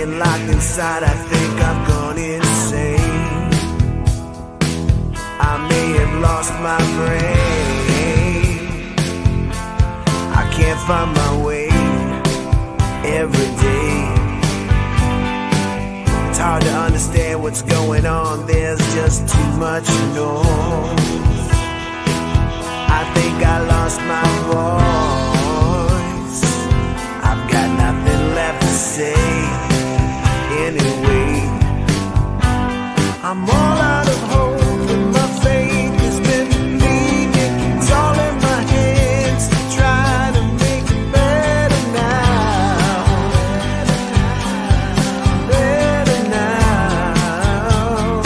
Staying locked inside, I think I've gone insane. I may have lost my brain. I can't find my way every day. It's hard to understand what's going on, there's just too much noise. I think I lost my voice. I've got nothing left to say anyway. I'm all out of hope and my faith has been leaking. It's all in my hands to try to make it better now. Better now.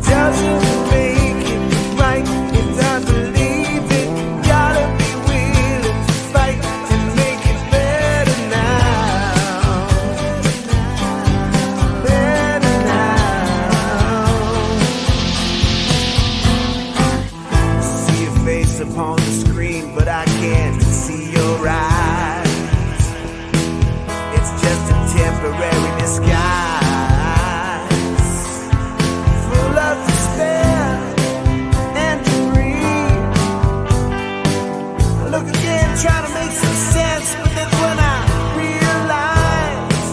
Doesn't make it right if I believe it. Gotta be willing to fight to make it better now. Better now. See your face upon the screen, but I can't see your eyes. It's just a temporary disguise, full of despair and greed. I look again, trying to make some sense, but then when I realize,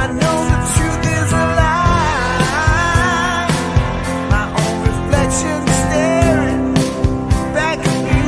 I know the truth is a lie. My own reflection staring back at me.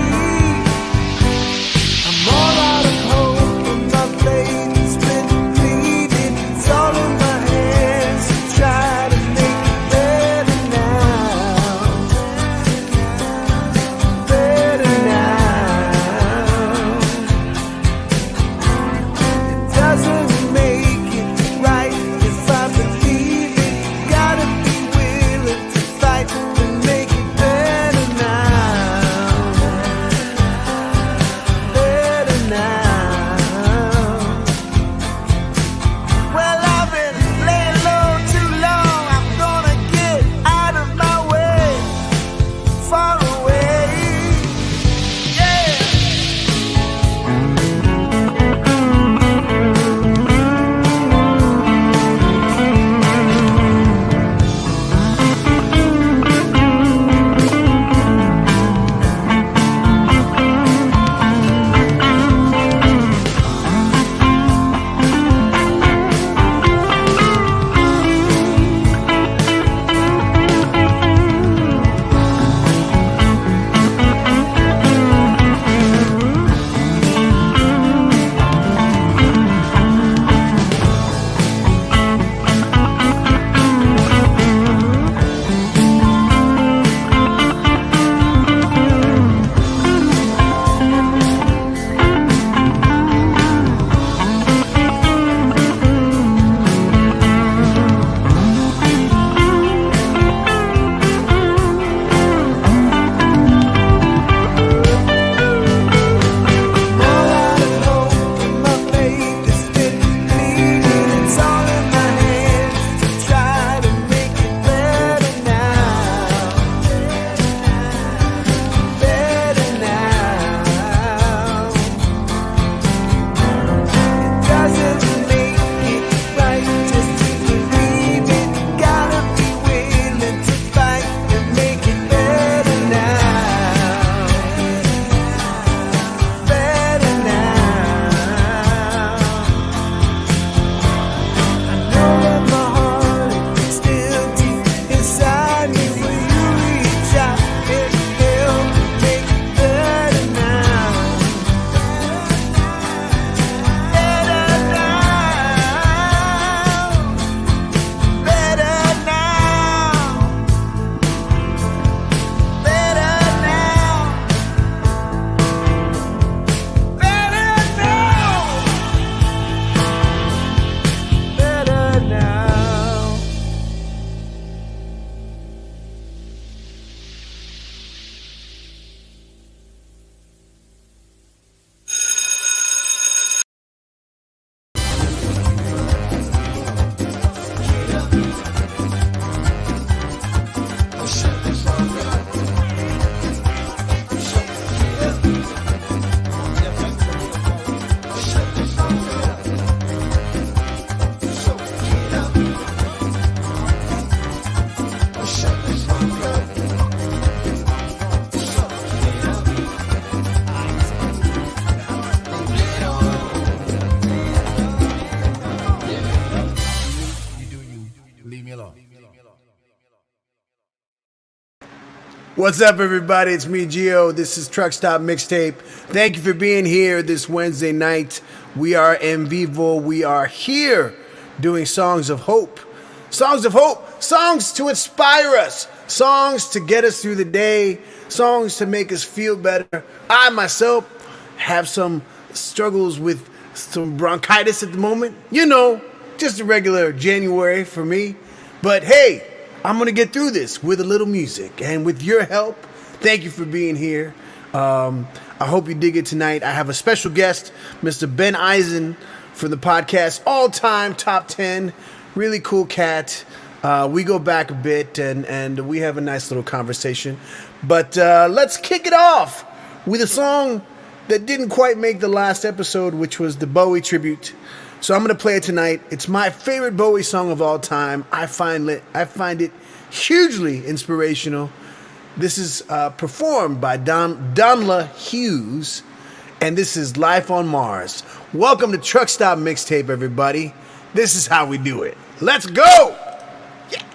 What's up, everybody? It's me, Gio. This is Truck Stop Mixtape. Thank you for being here this Wednesday night. We are en vivo. We are here doing songs of hope. Songs of hope. Songs to inspire us. Songs to get us through the day. Songs to make us feel better. I, myself, have some struggles with some bronchitis at the moment. You know, just a regular January for me. But hey, I'm going to get through this with a little music. And with your help, thank you for being here. I hope you dig it tonight. I have a special guest, Mr. Ben Eisen, for the podcast. All-time top 10. Really cool cat. We go back a bit, and we have a nice little conversation. But let's kick it off with a song that didn't quite make the last episode, which was the Bowie tribute. So I'm going to play it tonight. It's my favorite Bowie song of all time. I find it hugely inspirational. This is performed by Donla Hughes, and this is Life on Mars. Welcome to Truck Stop Mixtape, everybody. This is how we do it. Let's go! Yeah!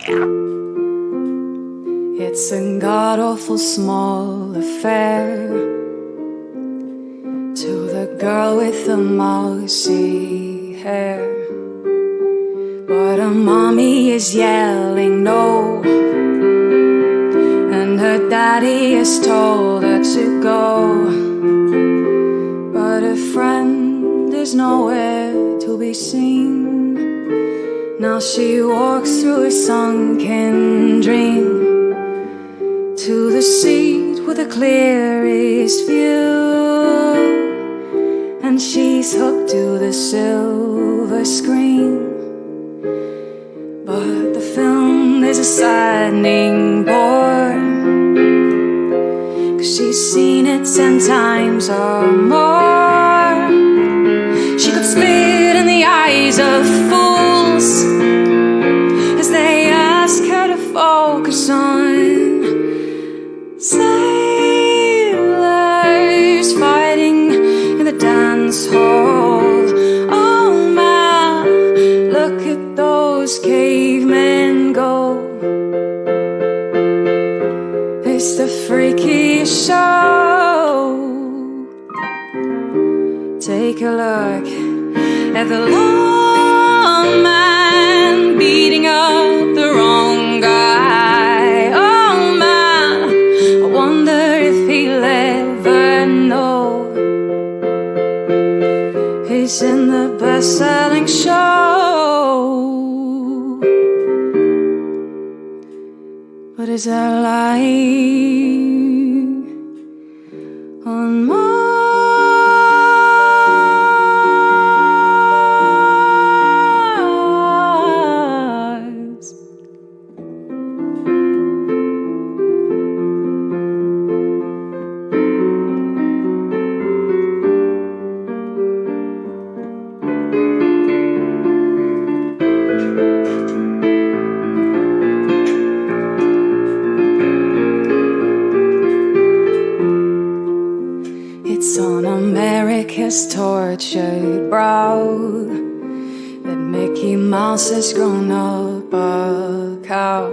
It's a god-awful small affair to the girl with the mousy hair, but her mommy is yelling no, and her daddy has told her to go, but her friend is nowhere to be seen. Now she walks through a sunken dream to the seat with the clearest view, and she's hooked to the silver screen. But the film is a saddening bore, 'cause she's seen it 10 times or more. She could spit in the eyes of fools as they ask her to focus on sailors fighting in the dance hall. Oh my, look at those cavemen go. It's the freakiest show. Take a look at the long man beating up the wrong guy. Oh man, I wonder if he'll ever know he's in the best-selling show. But is there life on Mars? It's on America's tortured brow that Mickey Mouse has grown up a cow.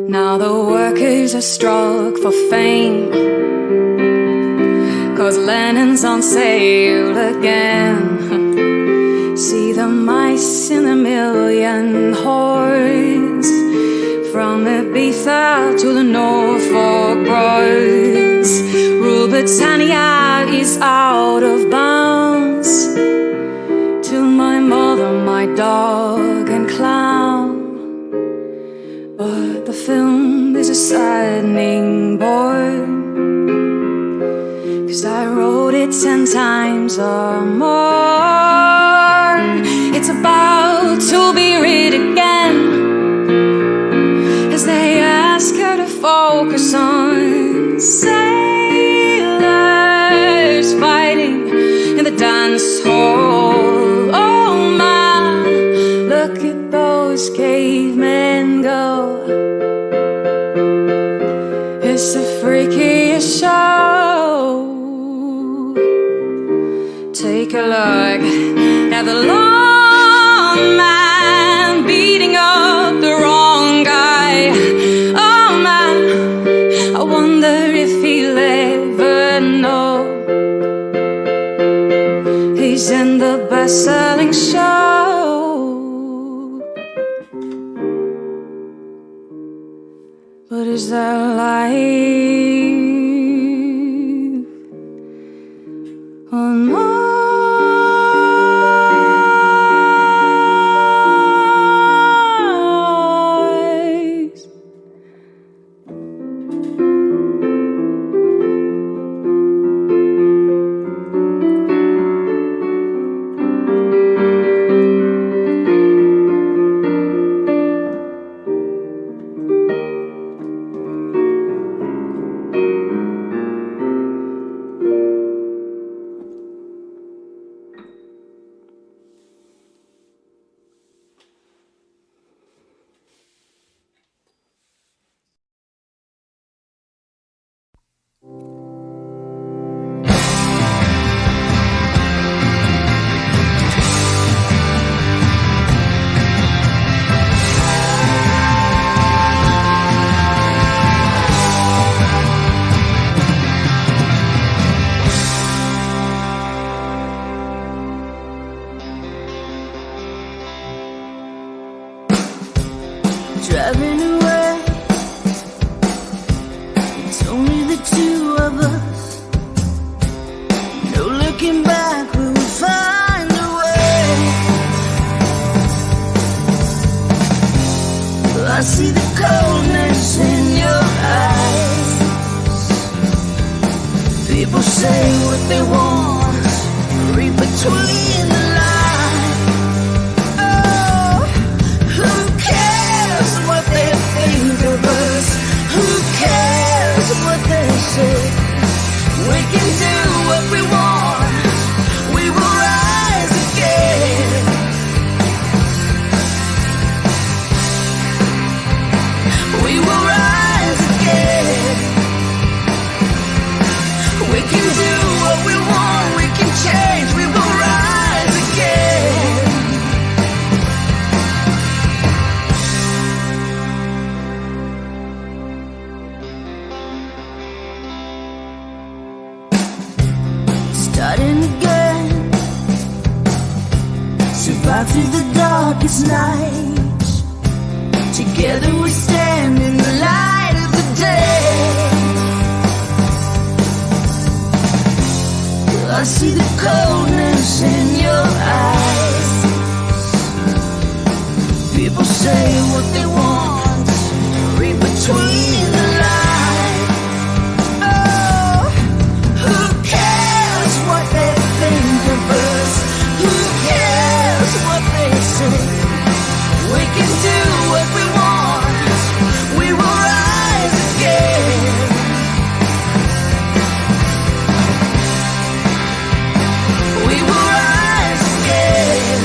Now the workers are struck for fame, 'cause Lennon's on sale again. See the mice in the million hordes, from Ibiza to the Norfolk Broads. Rule Britannia is out of bounds to my mother, my dog and clown. But the film is a saddening bore, 'cause I wrote it 10 times or more. It's about to be read again as they ask her to focus on sailors fighting in the dance hall. Oh my, look at those cavemen go. It's the freakiest show. Take a look at the long man beating up the wrong guy. Oh man, best-selling show. But is that life on Mars? Driving away, it's only the two of us. No looking back, we will find a way. I see the coldness in your eyes. People say what they want, read between the lines. Oh, who cares what they think of us? Who cares what they say? We can do what we want. We will rise again. We will rise again. We can do what we want. We can change. We will rise again. Starting again. Survive through the darkest nights. Together we stand in the light of the day. I see the coldness in your eyes. People say what they want, read between the lines. Oh, who cares what they think of us? Who cares what they say? We can do what we want. We will rise again. We will rise again.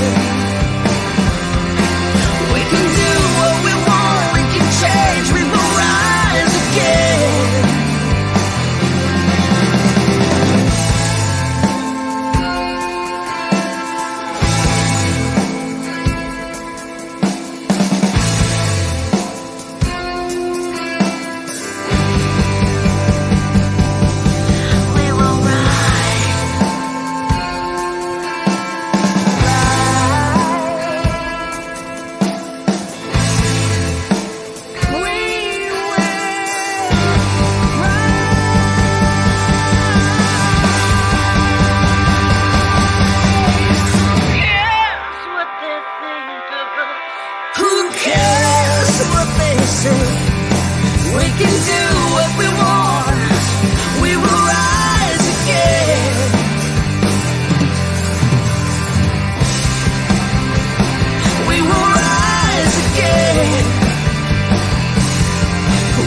We can do what we want. We can change. We will rise again. We will rise. Who cares what they say? We can do what we want. We will rise again. We will rise again.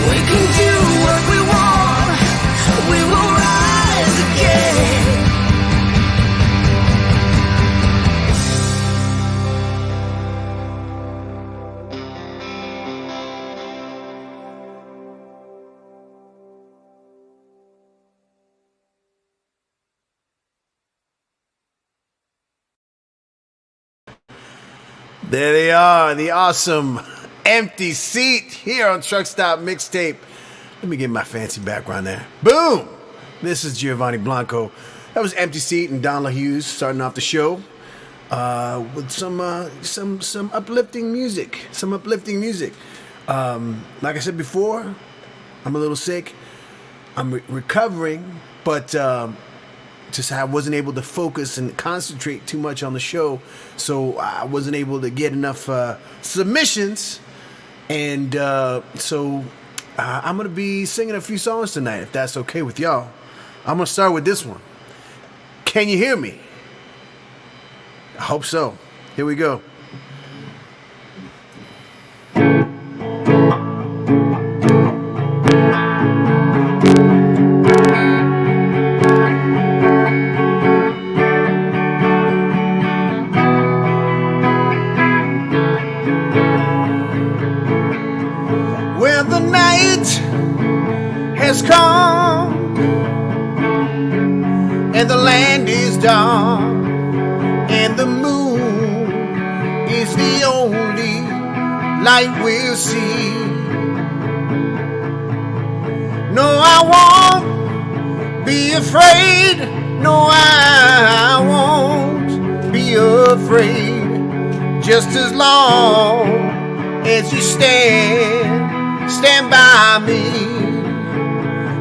We can do what we want. We will rise again. There they are, the awesome Empty Seat here on Truck Stop Mixtape. Let me get my fancy background there. Boom! This is Giovanni Blanco. That was Empty Seat and Don LaHughes starting off the show. with some uplifting music. Some uplifting music. Like I said before, I'm a little sick. I'm recovering, but just I wasn't able to focus and concentrate too much on the show, so I wasn't able to get enough submissions, and so I'm gonna be singing a few songs tonight, if that's okay with y'all. I'm gonna start with this one. Can you hear me? I hope so. Here we go. Well, the night has come and the land is dark and the moon is the only light we'll see. No, I won't be afraid. No, I won't be afraid. Just as long as you stand by me.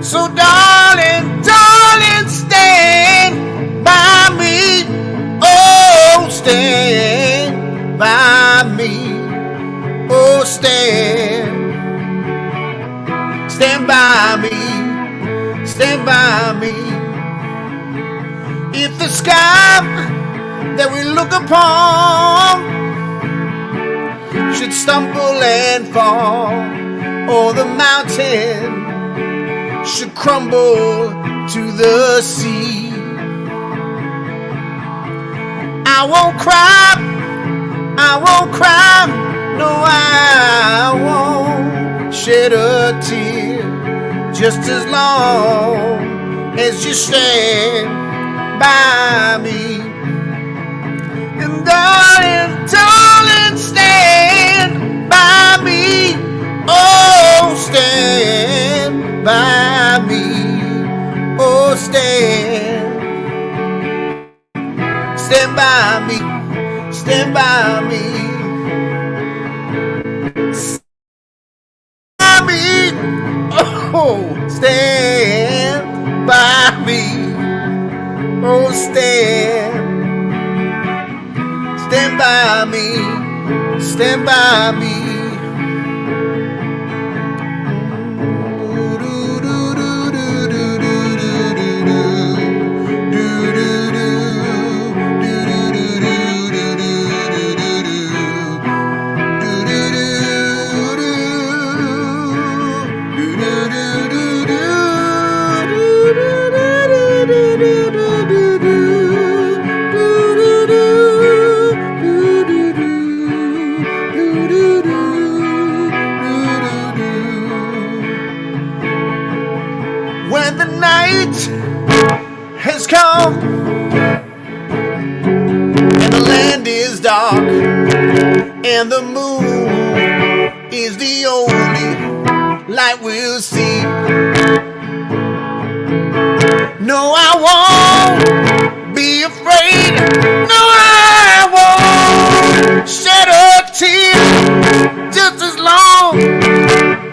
So darling, darling, stand by me. Oh, stand by me. Oh, stand by me. Stand by me. If the sky that we look upon should stumble and fall, or the mountain should crumble to the sea, I won't cry, I won't cry, no, I won't shed a tear, just as long as you stand by me. And darling, darling, stand by me. Oh, stand by me. Oh, stand by me. Stand by me. Stand by me. Oh, stand by me. Oh, stand by me. Stand by me. When the night has come and the land is dark and the moon is the only light we'll see, no, I won't be afraid. No, I won't shed a tear, just as long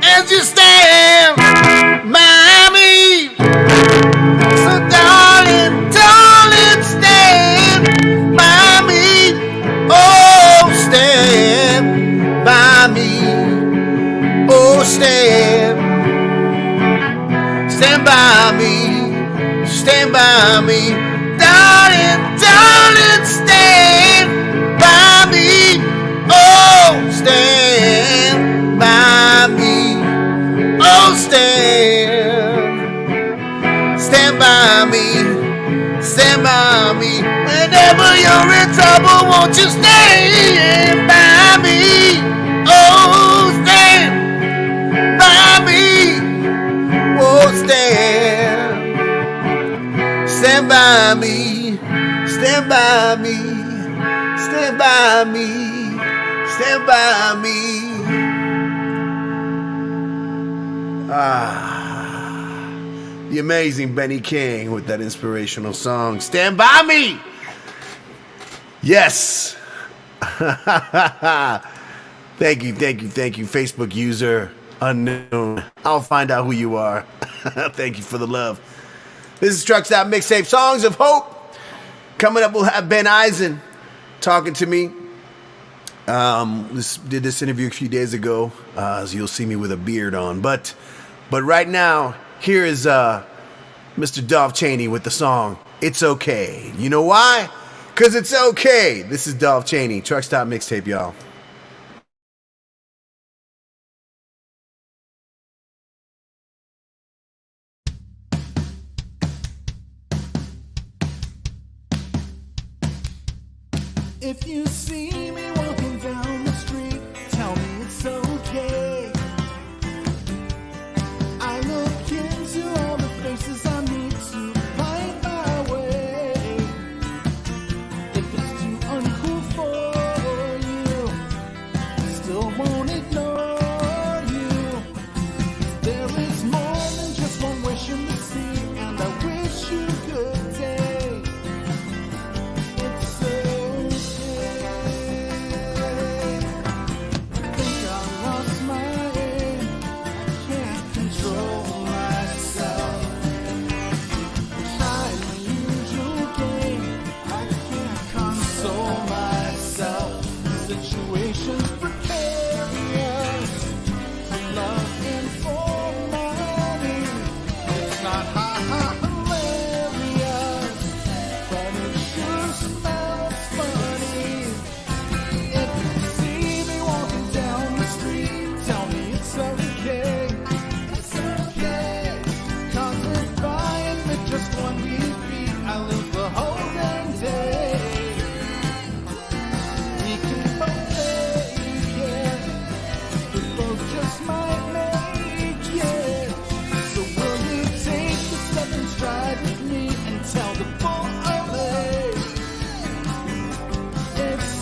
as you stand by me. So darling, darling, stand by me. Oh, stand by me. Oh, stand by me. Stand by me. Darling, darling, stand by me. Oh, stand by me. Oh, stand by me, stand by me. Whenever you're in trouble, won't you stand by me? Oh, stand by me. Oh, stand by me, stand by me, stand by me, stand by me. The amazing Benny King with that inspirational song, Stand By Me. Yes. Thank you, Facebook user unknown. I'll find out who you are. Thank you for the love. This is Truck Stop Mixtape, Songs of Hope. Coming up, we'll have Ben Eisen talking to me. Did this interview a few days ago, so you'll see me with a beard on. But right now, here is Mr. Dolph Chaney with the song "It's Okay." You know why? 'Cause it's okay. This is Dolph Chaney, Truck Stop Mixtape, y'all. If you see me walking down the street, tell me it's okay. I look into all the faces I need to find my way. If it's too uncool for you, I still won't ignore you. There is more than just one wish in the sea, and I wish you good day. It's situations precarious, love for money. It's not hilarious, but it sure smells funny. If you see me walking down the street, tell me it's okay. It's okay, 'cause if I admit just one beat, I lose the whole dang day. Just might make it. So will you take the step and stride with me and tell the bull away? It's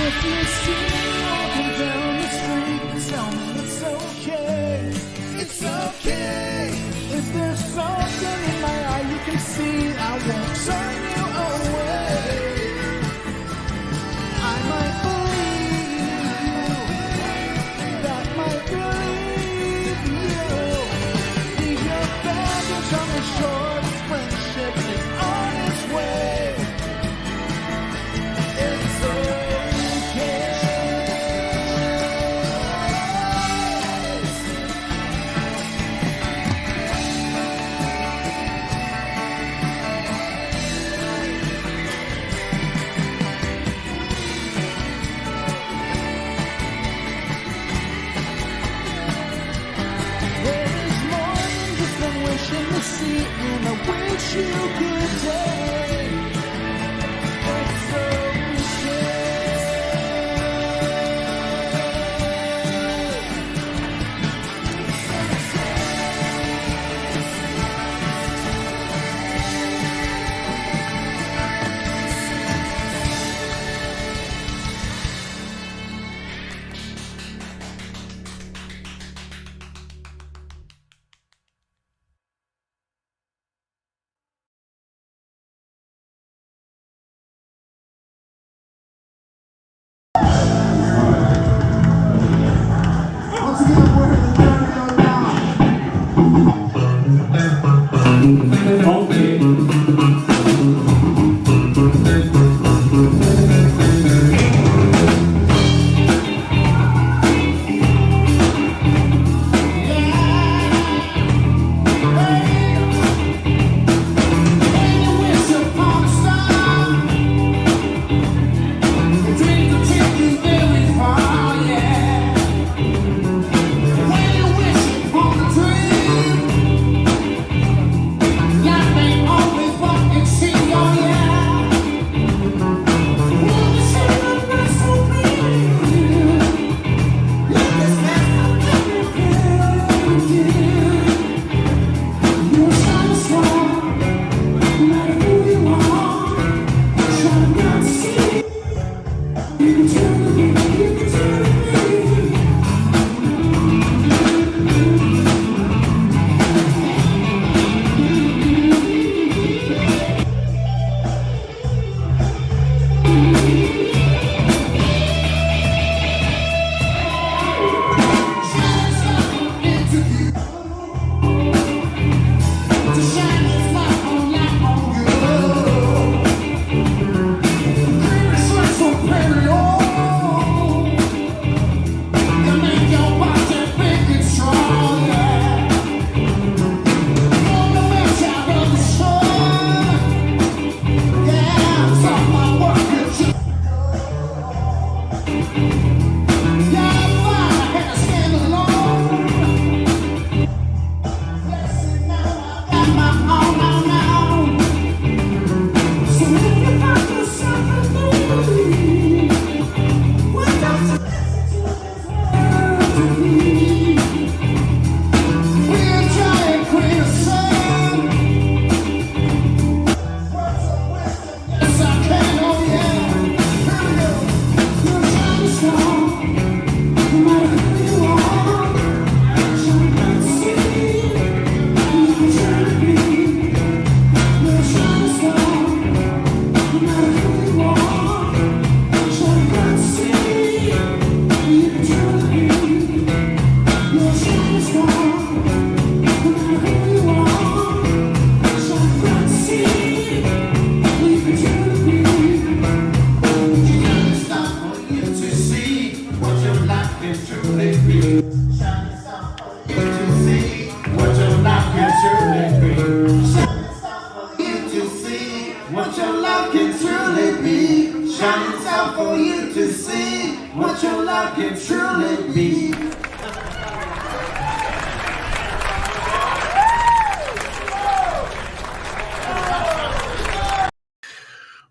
if you see me walking down the street, tell me it's okay. It's okay. If there's something in my eye you can see, I won't turn you away. I might believe you. That might believe you. Leave your baggage on the shore. This friendship is on its way. It's in the sea, and I wish you good day.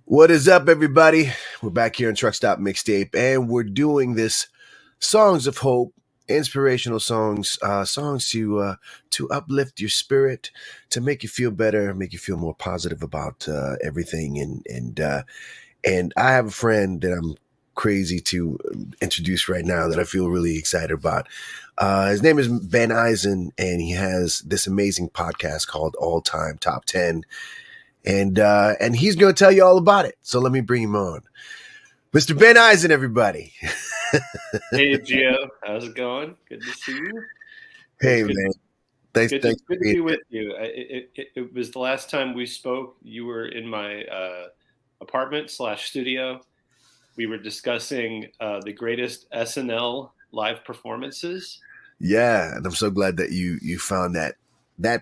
What is up, everybody? We're back here in Truck Stop Mixtape, and we're doing this songs of hope, inspirational songs, songs to uplift your spirit, to make you feel better, make you feel more positive about everything. And I have a friend that I'm crazy to introduce right now that I feel really excited about. His name is Ben Eisen, and he has this amazing podcast called All Time Top 10. And he's going to tell you all about it. So let me bring him on. Mr. Ben Eisen, everybody. Hey, Gio. How's it going? Good to see you. Hey, man. Thanks. Good to be with you. It was the last time we spoke. You were in my apartment/studio. We were discussing the greatest SNL live performances. Yeah, and I'm so glad that you found that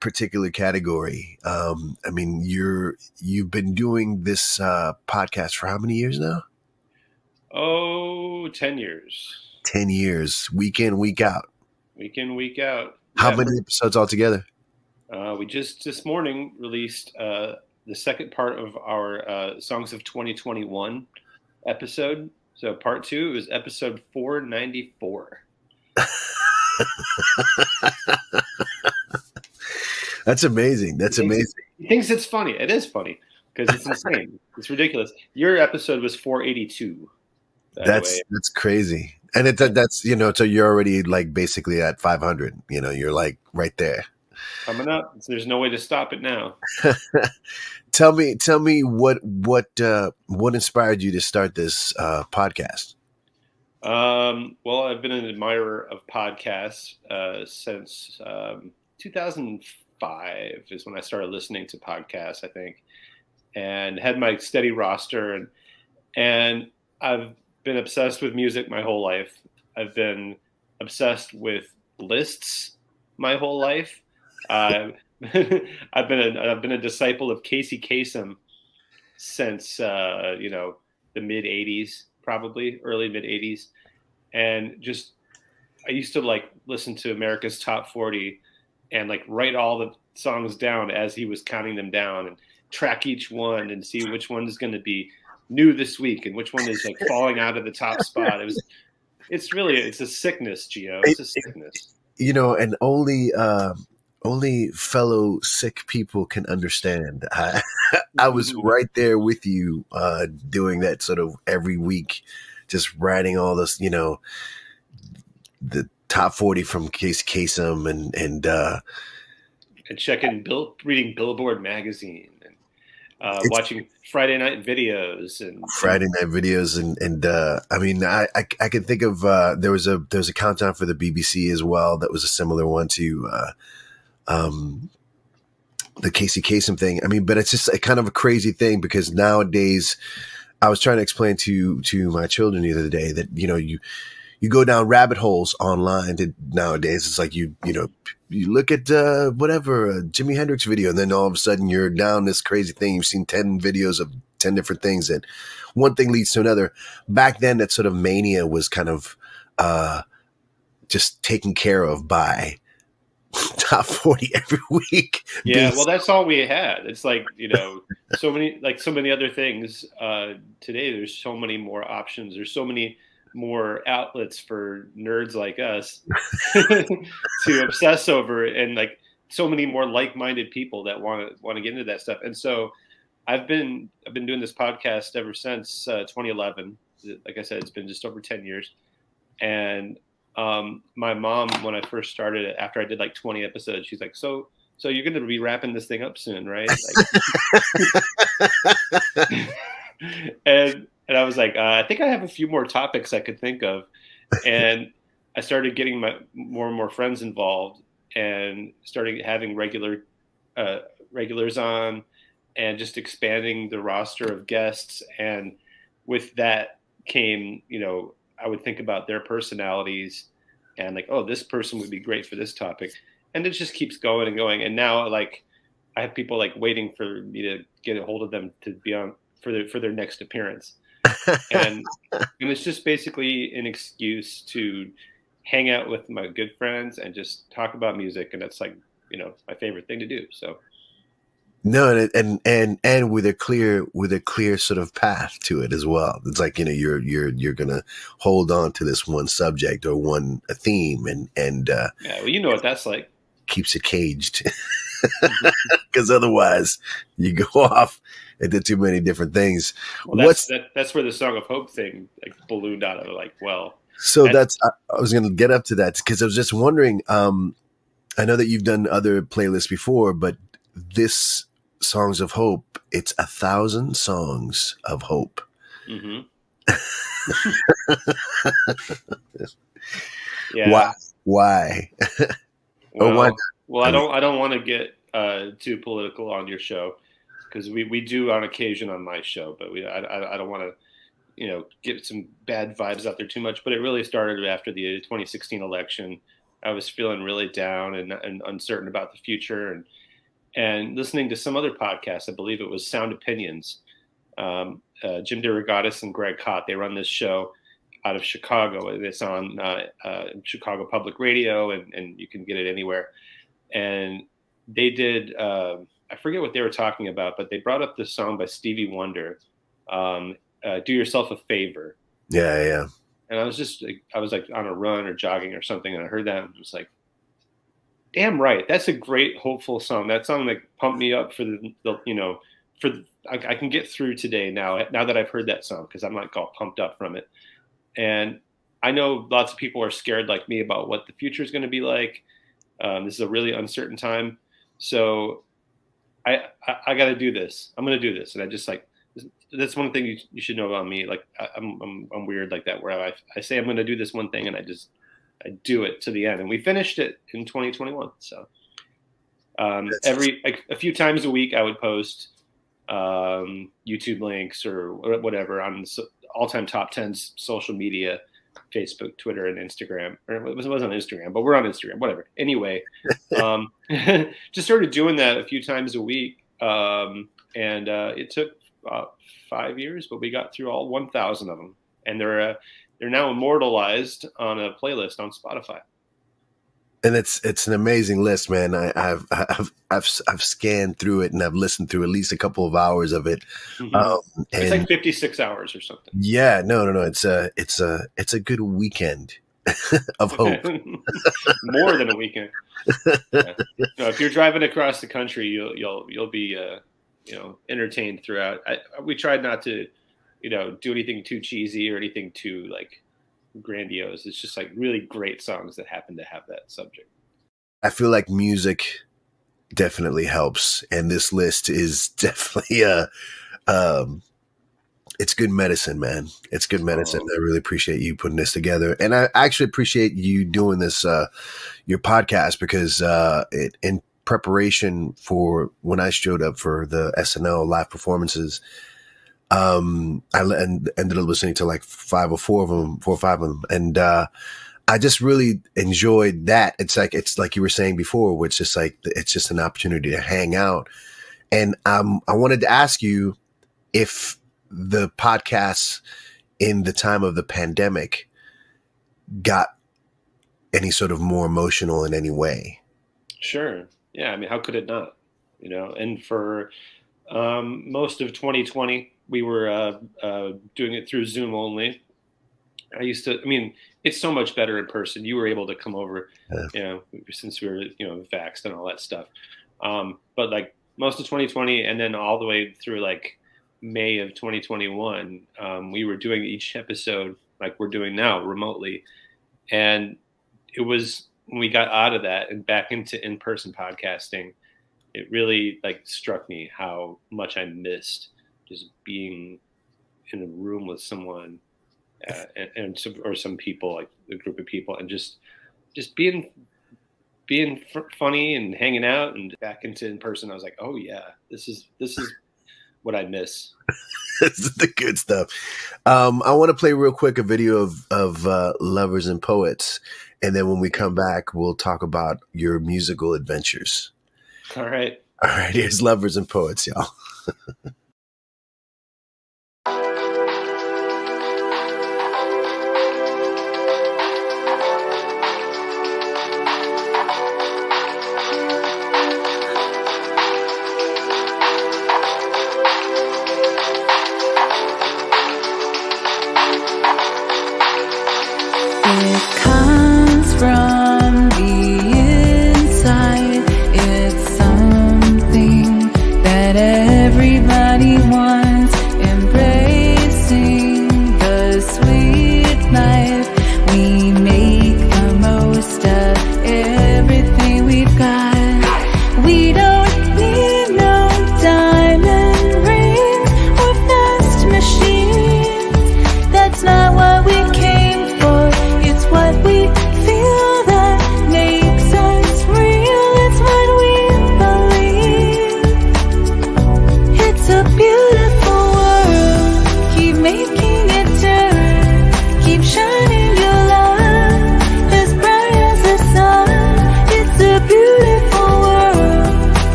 particular category. I mean, you've been doing this podcast for how many years now? 10 years. 10 years, week in, week out. Week in, week out. How many episodes altogether? We just this morning released the second part of our Songs of 2021 episode. So part 2 is episode 494. That's amazing. He thinks it's funny. It is funny because it's insane. It's ridiculous. Your episode was 482. That's crazy. And that's so you're already like basically at 500. You're like right there. Coming up. There's no way to stop it now. Tell me what inspired you to start this podcast? Well, I've been an admirer of podcasts since 2005 is when I started listening to podcasts, I think, and had my steady roster, and I've been obsessed with music my whole life. I've been obsessed with lists my whole life. I've been a disciple of Casey Kasem since the mid '80s, probably early mid '80s, and just I used to like listen to America's Top 40 and like write all the songs down as he was counting them down and track each one and see which one is going to be new this week and which one is like falling out of the top spot. It's a sickness, Gio. It's a sickness. And only fellow sick people can understand. I was right there with you doing that sort of every week, just writing all this, the top 40 from Kasem and checking reading Billboard magazine and watching Friday night videos and I mean I can think of there was a countdown for the BBC as well that was a similar one to the Casey Kasem thing. I mean, but it's just a kind of a crazy thing because nowadays I was trying to explain to my children the other day that you go down rabbit holes online nowadays. It's like you look at whatever a Jimi Hendrix video, and then all of a sudden you're down this crazy thing. You've seen 10 videos of 10 different things, and one thing leads to another. Back then, that sort of mania was kind of just taken care of by top 40 every week. Yeah, well, that's all we had. It's like so many other things. Today, there's so many more options. There's so many more outlets for nerds like us to obsess over, and like so many more like-minded people that want to get into that stuff. And so I've been doing this podcast ever since 2011. Like I said, it's been just over 10 years. And my mom, when I first started, after I did like 20 episodes, she's like, so you're going to be wrapping this thing up soon, right? And I was like, I think I have a few more topics I could think of. And I started getting more and more friends involved and started having regulars on and just expanding the roster of guests. And with that came, I would think about their personalities and like, oh, this person would be great for this topic. And it just keeps going and going. And now like I have people like waiting for me to get a hold of them to be on for their next appearance. And it's just basically an excuse to hang out with my good friends and just talk about music. And that's like, my favorite thing to do. So No, and with a clear sort of path to it as well. It's like, you're gonna hold on to this one subject or one theme, and Yeah, well, you know what that's like. keeps it caged, because otherwise you go off into too many different things. Well, that's where the Song of Hope thing like ballooned out of like, well. So I was going to get up to that because I was just wondering. I know that you've done other playlists before, but this Songs of Hope, it's 1,000 songs of hope. Mm-hmm. Yeah. Why? Well, why? Well, I don't want to get too political on your show, because we do on occasion on my show, but I don't want to get some bad vibes out there too much. But it really started after the 2016 election. I was feeling really down and uncertain about the future, and listening to some other podcasts. I believe it was Sound Opinions. Jim DeRogatis and Greg Kot, they run this show out of Chicago. It's on Chicago Public Radio, and you can get it anywhere. And they did, I forget what they were talking about, but they brought up this song by Stevie Wonder, Do Yourself a Favor. Yeah. And I was like on a run or jogging or something, and I heard that and was like, damn right. That's a great, hopeful song. That song like pumped me up for I can get through today now that I've heard that song, because I'm like all pumped up from it. And I know lots of people are scared like me about what the future is going to be like. This is a really uncertain time. So I got to do this. I'm going to do this. And I just like, that's one thing you should know about me. Like I'm weird like that, where I say I'm going to do this one thing and I do it to the end. And we finished it in 2021. So a few times a week I would post YouTube links or whatever on all-time top 10s social media, Facebook, Twitter, and Instagram. Or it wasn't on Instagram, but we're on Instagram, whatever. Anyway, just started doing that a few times a week. And it took 5 years, but we got through all 1,000 of them. And they're now immortalized on a playlist on Spotify. And it's an amazing list, man. I've scanned through it and I've listened through at least a couple of hours of it. Mm-hmm. It's like 56 hours or something. Yeah, no. It's a good weekend of hope. More than a weekend. Yeah. No, if you're driving across the country, you'll be entertained throughout. We tried not to do anything too cheesy or anything too like grandiose. It's just like really great songs that happen to have that subject. I feel like music definitely helps, and this list is definitely it's good medicine, man. It's good medicine. I really appreciate you putting this together, and I actually appreciate you doing this your podcast, because in preparation for when I showed up for the SNL live performances, I ended up listening to like 4 or 5 of them. And, I just really enjoyed that. It's like you were saying before, where it's just an opportunity to hang out. And, I wanted to ask you if the podcasts in the time of the pandemic got any sort of more emotional in any way. Sure. Yeah. I mean, how could it not, and for, most of 2020, we were doing it through Zoom only. It's so much better in person. You were able to come over, since we were, vaxxed and all that stuff. But like most of 2020 and then all the way through like May of 2021, we were doing each episode like we're doing now remotely. And it was when we got out of that and back into in-person podcasting, it really like struck me how much I missed just being in a room with someone or some people, like a group of people, and just being funny and hanging out and back into in person. I was like, oh yeah, this is what I miss. This is the good stuff. I want to play real quick a video of Lovers and Poets, and then when we come back, we'll talk about your musical adventures. All right. Here's Lovers and Poets, y'all.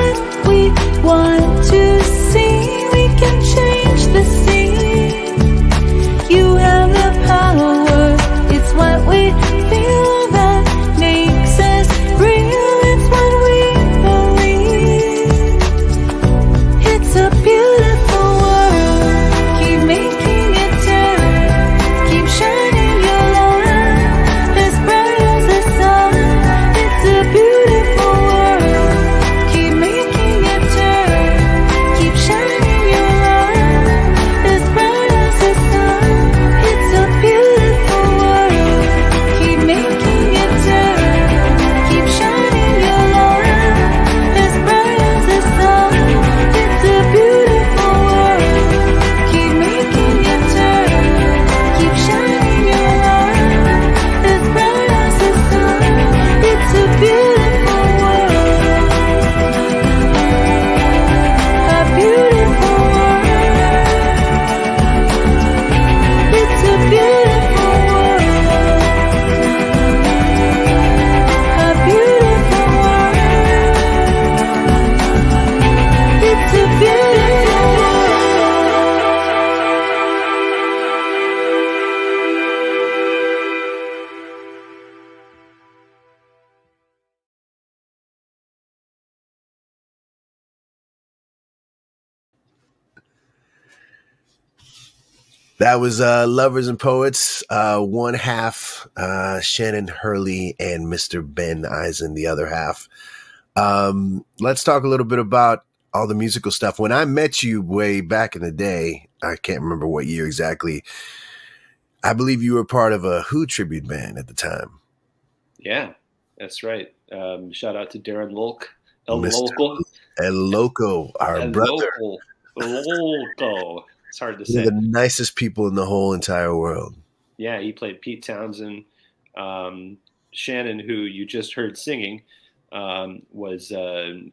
what we want to see. We can change the scene. You have the power. It's what we feel that makes us real. It's what we believe. It's a beautiful world. Keep making it turn. Keep shining your light as bright as the sun. It's a beautiful world. Keep making it turn. Keep shining your light as bright as the sun. It's a beautiful world. Keep making it turn. Keep shining your light as bright as the sun. It's a beautiful world. Keep making it turn. Keep shining your light as bright as the sun. It's a beautiful world. A beautiful world. It's a beautiful world. A beautiful world. It's a beautiful world. That was Lovers and Poets, one half, Shannon Hurley and Mr. Ben Eisen, the other half. Let's talk a little bit about all the musical stuff. When I met you way back in the day, I can't remember what year exactly, I believe you were part of a Who tribute band at the time. Yeah, that's right. Shout out to Darren Lolk, El Mr. Local, El Loco, our El brother. Loco. It's hard to One of say. the nicest people in the whole entire world. Yeah, he played Pete Townsend. Shannon, who you just heard singing, was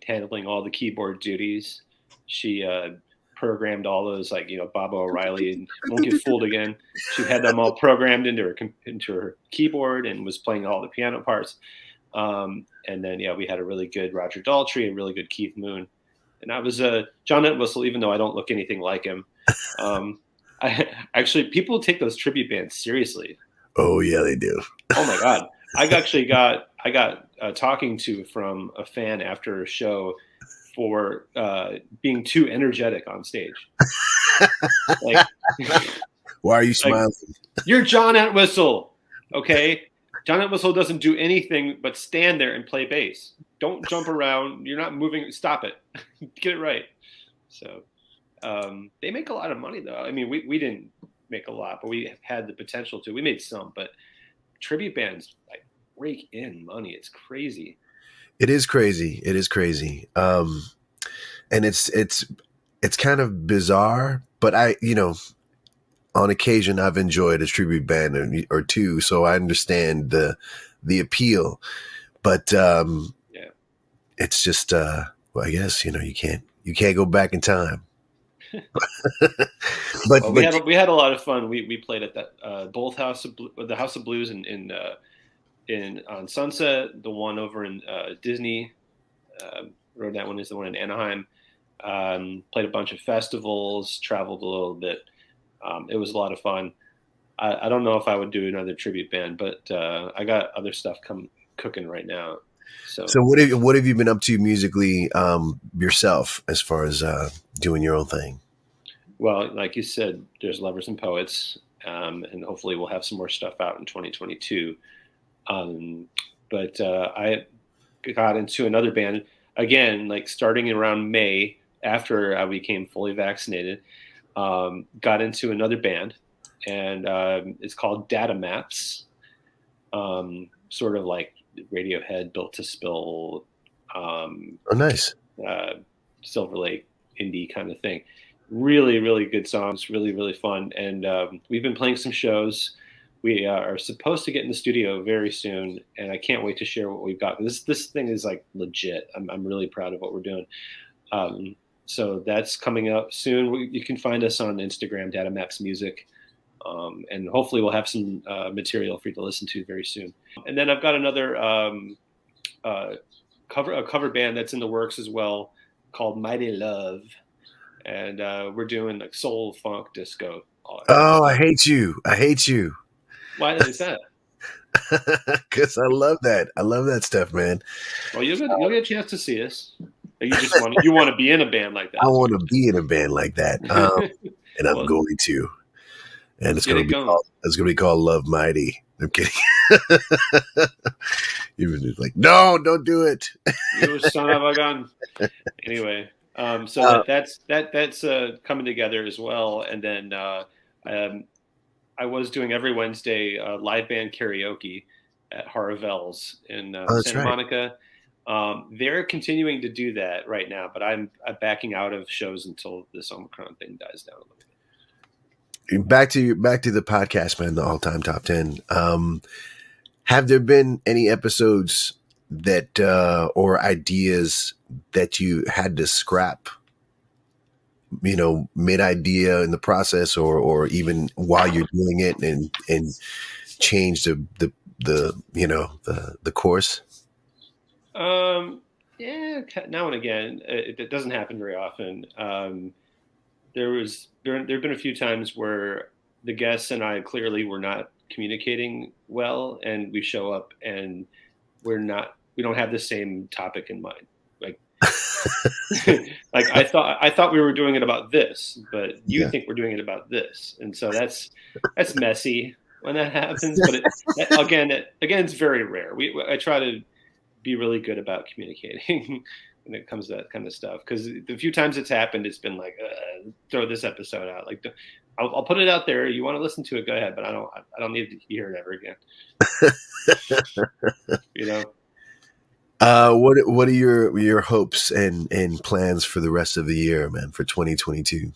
handling all the keyboard duties. She programmed all those, like, Bob O'Reilly and Won't Get Fooled Again. She had them all programmed into her keyboard and was playing all the piano parts. And then, we had a really good Roger Daltrey, a really good Keith Moon. And I was John Entwistle, even though I don't look anything like him. Actually, people take those tribute bands seriously. Oh yeah, they do. Oh my God. I got talking to from a fan after a show for being too energetic on stage. Like, Why are you smiling? You're John Entwistle, okay? John Entwistle doesn't do anything but stand there and play bass. Don't jump around. You're not moving. Stop it. Get it right. So they make a lot of money, though. I mean, we didn't make a lot, but we had the potential to. We made some, but tribute bands like rake in money. It's crazy. It is crazy. It is crazy. And it's kind of bizarre, but on occasion I've enjoyed a tribute band or two, so I understand the appeal. But it's just well, I guess you can't go back in time. But we had a lot of fun. We played at that both the House of Blues in on Sunset, the one over in Disney Road. That one is the one in Anaheim. Played a bunch of festivals, traveled a little bit. It was a lot of fun. I don't know if I would do another tribute band, but I got other stuff cooking right now. So what have you been up to musically yourself as far as doing your own thing? Well, like you said, there's Lovers and Poets, and hopefully we'll have some more stuff out in 2022. But I got into another band again, like starting around May after I became fully vaccinated. Got into another band, and it's called Data Maps, sort of like Radiohead, Built to Spill. Oh, nice. Silver Lake indie kind of thing. Really, really good songs. Really, really fun. And we've been playing some shows. We are supposed to get in the studio very soon, and I can't wait to share what we've got. This thing is like legit. I'm really proud of what we're doing. So that's coming up soon. You can find us on Instagram, Data Maps Music, and hopefully we'll have some material for you to listen to very soon. And then I've got another cover band that's in the works as well called Mighty Love, and we're doing like soul, funk, disco. All that Oh, I stuff. hate you. I hate you. Why is that? Because I love that. I love that stuff, man. Well, you'll get a chance to see us. You just want to be in a band like that. I want to be in a band like that, and I'm Well, going to. And it's get going it to be going. called. It's going to be called Love Mighty. I'm kidding. Even just like, no, don't do it. You son of a gun. Anyway, so that's coming together as well. And then I was doing every Wednesday live band karaoke at Harvell's in Santa Monica. They're continuing to do that right now, but I'm backing out of shows until this Omicron thing dies down a little bit. Back to the podcast, man. The all-time top 10. Have there been any episodes that or ideas that you had to scrap, mid-idea in the process, or even while you're doing it, and change the course? Yeah, now and again. It doesn't happen very often. There've been a few times where the guests and I clearly were not communicating well, and we show up and we don't have the same topic in mind. Like, like I thought we were doing it about this, but you think we're doing it about this, and so that's messy when that happens. But again, it's very rare. I try to be really good about communicating when it comes to that kind of stuff, because the few times it's happened, it's been like, throw this episode out. Like, I'll put it out there. You want to listen to it, go ahead, but I don't need to hear it ever again. What are your hopes and plans for the rest of the year, man, for 2022?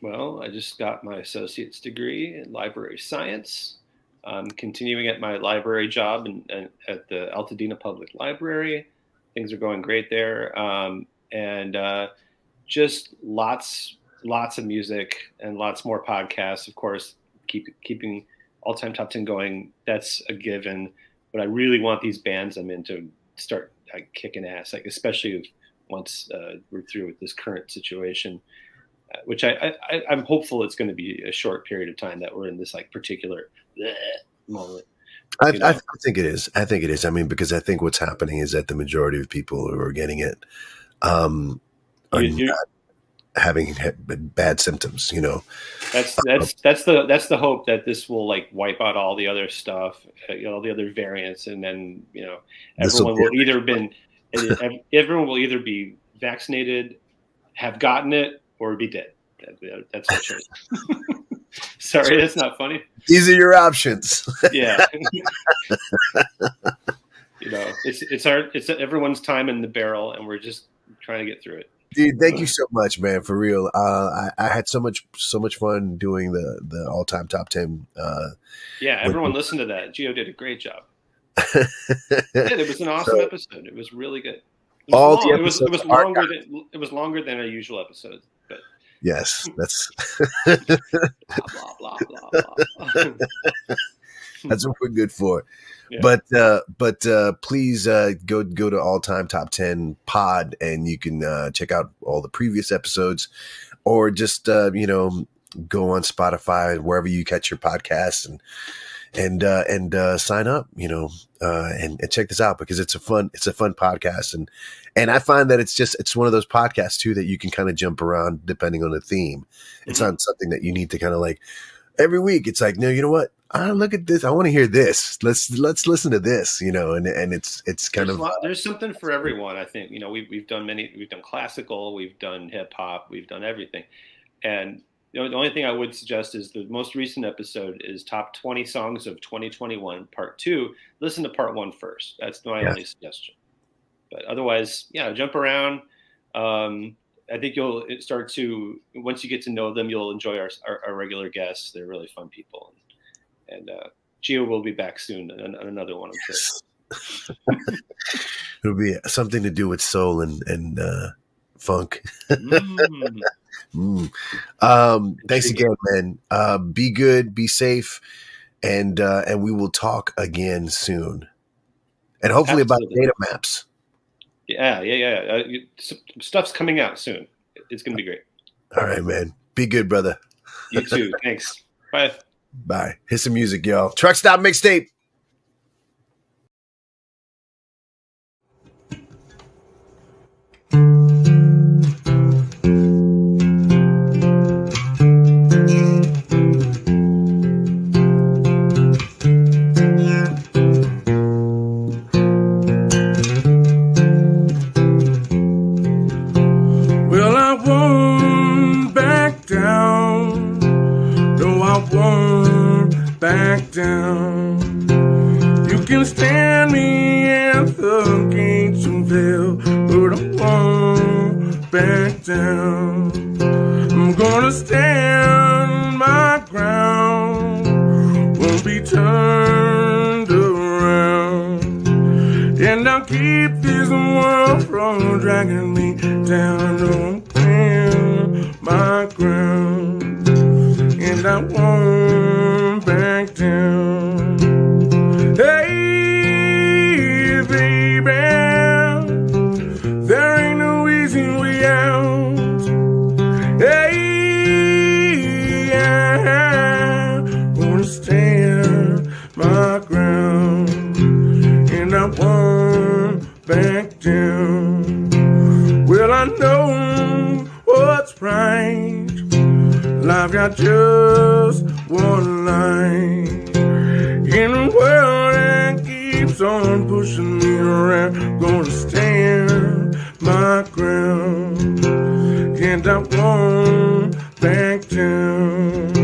Well, I just got my associate's degree in library science. I'm continuing at my library job and at the Altadena Public Library. Things are going great there, and just lots of music and lots more podcasts. Of course, keeping all-time top 10 going. That's a given. But I really want these bands I'm in to start kicking ass, like especially once we're through with this current situation, which I'm hopeful it's going to be a short period of time that we're in this like particular moment. I think it is. I think it is. I mean, because I think what's happening is that the majority of people who are getting it are not having bad symptoms. That's the hope that this will like wipe out all the other stuff, all the other variants, and then everyone will either be vaccinated, have gotten it, or be dead. That's our choice. Sorry, that's not funny. These are your options. Yeah. It's everyone's time in the barrel, and we're just trying to get through it. Dude, thank you so much, man. For real. I had so much fun doing the all-time top 10. Everyone listened to that. Gio did a great job. It was an awesome episode. It was really good. It was longer than our usual episodes, but yes, that's blah blah blah blah blah. That's what we're good for. Yeah. But please go to All Time Top 10 Pod, and you can check out all the previous episodes, or just go on Spotify, wherever you catch your podcasts, and sign up, and check this out, because it's a fun podcast, and I find that it's one of those podcasts too that you can kind of jump around depending on the theme. It's not something that you need to kind of like every week. It's like, no, you know what? Look at this. I want to hear this. Let's listen to this, and it's kind of there's something for everyone. I think, we've done classical, we've done hip hop, we've done everything. And the only thing I would suggest is the most recent episode is top 20 songs of 2021, part 2. Listen to part 1 first. That's my only suggestion. But otherwise, jump around. I think you'll start to, once you get to know them, you'll enjoy our regular guests. They're really fun people. And Gio will be back soon on another one, I'm sure. It'll be something to do with soul and funk. Thanks again, man. Be good, be safe, and we will talk again soon. And hopefully about data maps. Yeah. Stuff's coming out soon. It's going to be great. All right, man. Be good, brother. You too. Thanks. Bye. Bye. Hit some music, y'all. Truck Stop Mixtape. Well, I won't back down. No, I won't back down. You can stand me at the gates and veil, but I won't back down. I'm gonna stand my ground, won't be turned around, and I'll keep this world from dragging me down. No, I'm in my ground, and I won't back down. Hey, baby, there ain't no easy way out. Hey, I'm gonna stand my ground, and I won't back down. Well, I know what's right. Life got just one line. In a world that keeps on pushing me around, gonna stand my ground, and I won't back down.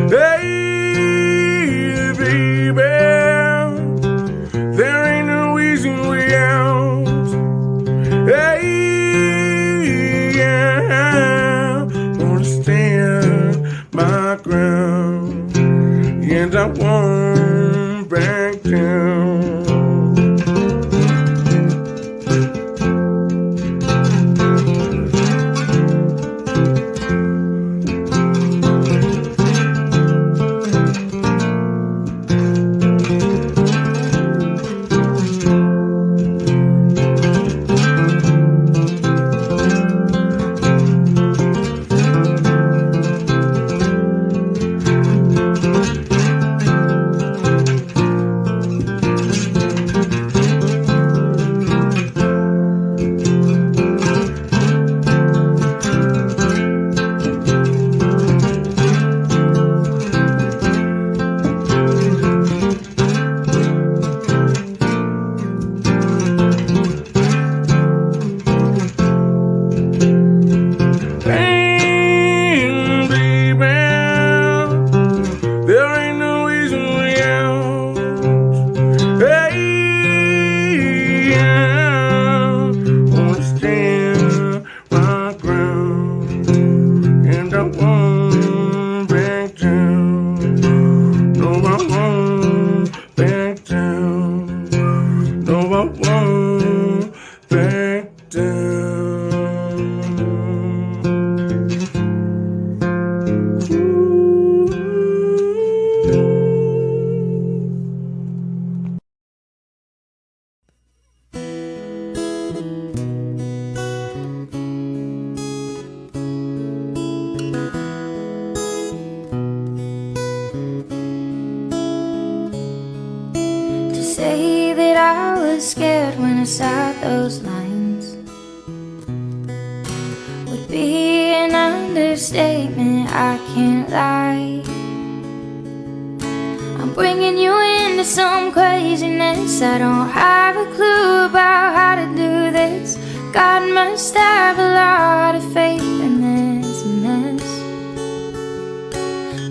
Hey, baby, there ain't no easy way out. Hey, yeah, gonna stand my ground, and I won't back down. say that I was scared when I saw those lines would be an understatement, I can't lie. I'm bringing you into some craziness. I don't have a clue about how to do this. God must have a lot of faith in this mess.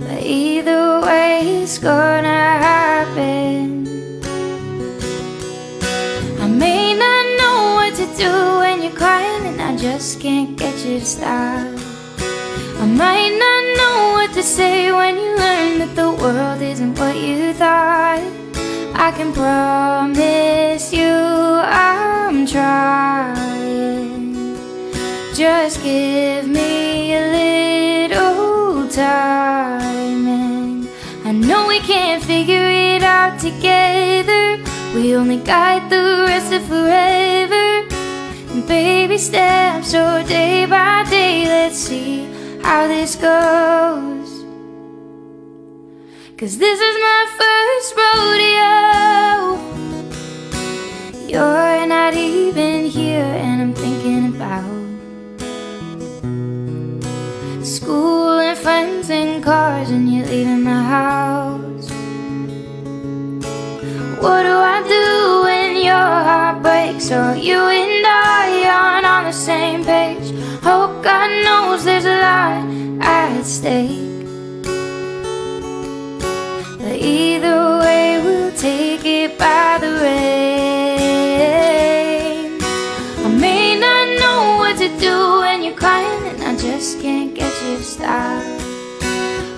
But either way, it's gonna happen. I may not know what to do when you're crying and I just can't get you to stop. I might not know what to say when you learn that the world isn't what you thought. I can promise you I'm trying. Just give me a little time, and I know we can't figure it out together. We only got the rest of forever. baby steps, so day by day, let's see how this goes. 'Cause this is my first rodeo. You're not even here, and I'm thinking about school and friends and cars, and you're leaving the house. What do I do when your heart breaks? So you and I aren't on the same page. Oh, God knows there's a lot at stake. But either way, we'll take it by the reins. I may not know what to do when you're crying, and I just can't get you to stop.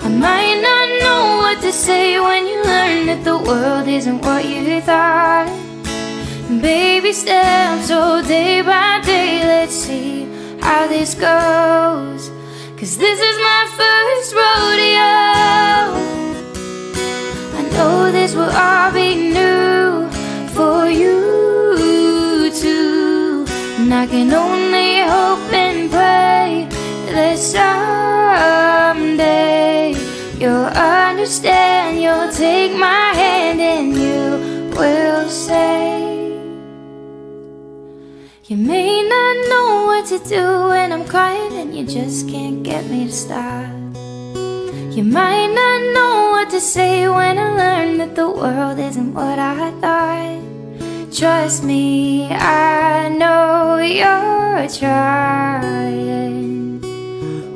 I might not know what to say when you learn that the world isn't what you thought. Baby steps, so day by day, let's see how this goes. 'Cause this is my first rodeo. I know this will all be new for you too, and I can only hope and pray that someday you'll understand, you'll take my hand, and you will say, you may not know what to do when I'm crying, and you just can't get me to stop. You might not know what to say when I learn that the world isn't what I thought. Trust me, I know you're trying.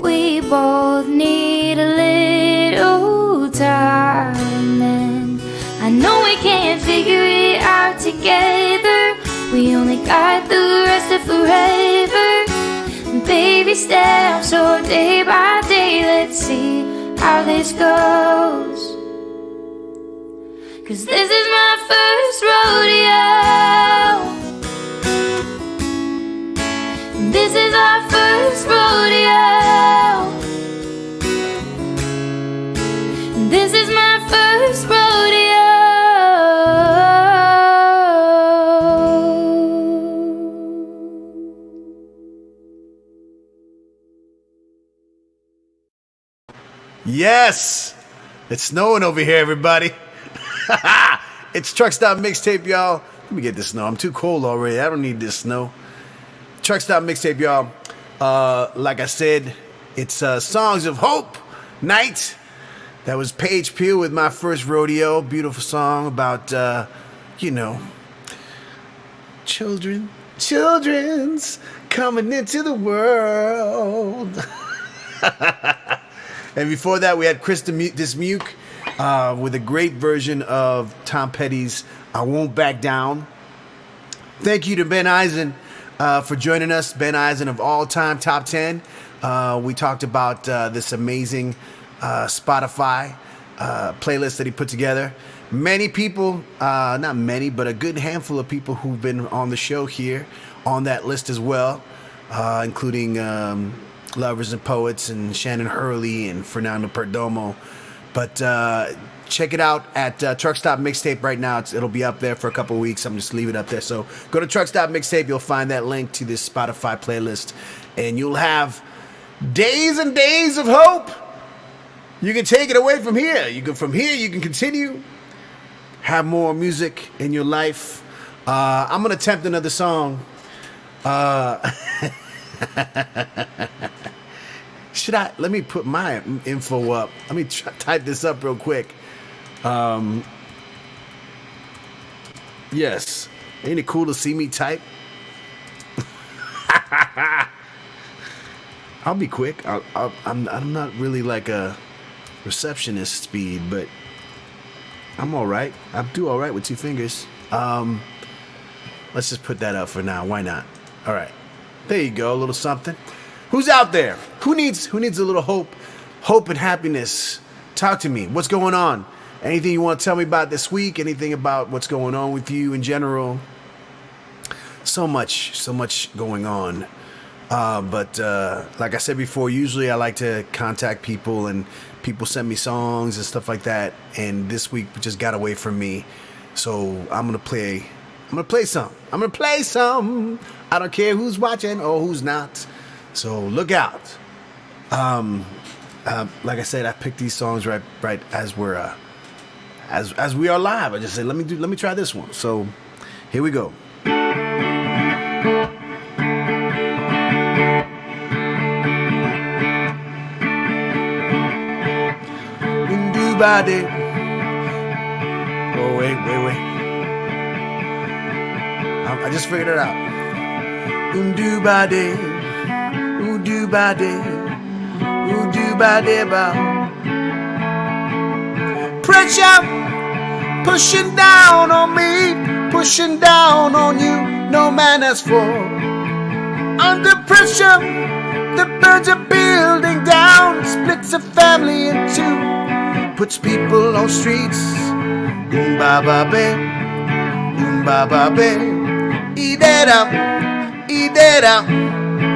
We both need a little time, and I know we can't figure it out together. We only got the rest of forever. Baby steps, so day by day, let's see how this goes. 'Cause this is my first rodeo. This is our first rodeo. This is my first rodeo. Yes! It's snowing over here, everybody. It's Truck Stop Mixtape, y'all. Let me get this snow. I'm too cold already. I don't need this snow. Truck Stop Mixtape, y'all. Like I said, it's Songs of Hope night. That was Paige Peel with My First Rodeo. Beautiful song about, children's coming into the world. And before that, we had Chris Dismuke with a great version of Tom Petty's I Won't Back Down. Thank you to Ben Eisen for joining us. Ben Eisen of all-time top 10. We talked about this amazing Spotify playlist that he put together. Many people, not many, but a good handful of people who've been on the show here on that list as well, including Lovers and Poets and Shannon Hurley and Fernando Perdomo. But check it out at Truck Stop Mixtape right now. It'll be up there for a couple weeks. I'm just leaving it up there. So go to Truck Stop Mixtape. You'll find that link to this Spotify playlist, and you'll have days and days of hope. You can take it away from here. You can continue. Have more music in your life. I'm gonna attempt another song. Let me put my info up. Let me type this up real quick. Yes. Ain't it cool to see me type? I'll be quick. I'm not really like a receptionist speed, but I'm all right. I do all right with 2 fingers. Let's just put that up for now. Why not? All right. There you go. A little something. Who's out there? Who needs a little hope and happiness? Talk to me. What's going on? Anything you want to tell me about this week? Anything about what's going on with you in general? So much going on. But like I said before, usually I like to contact people, and people send me songs and stuff like that. And this week just got away from me. So I'm going to play I'm gonna play some. I'm gonna play some. I don't care who's watching or who's not. So look out. Like I said, I picked these songs right as we're as we are live. I just said let me try this one. So here we go. Body. Oh wait. I just figured it out. Do body, do body, do body, pressure pushing down on me, pushing down on you. No man has fall. Under pressure, the birds are building down, splits a family in two. Puts people on streets. Ba ba ba, eat it up.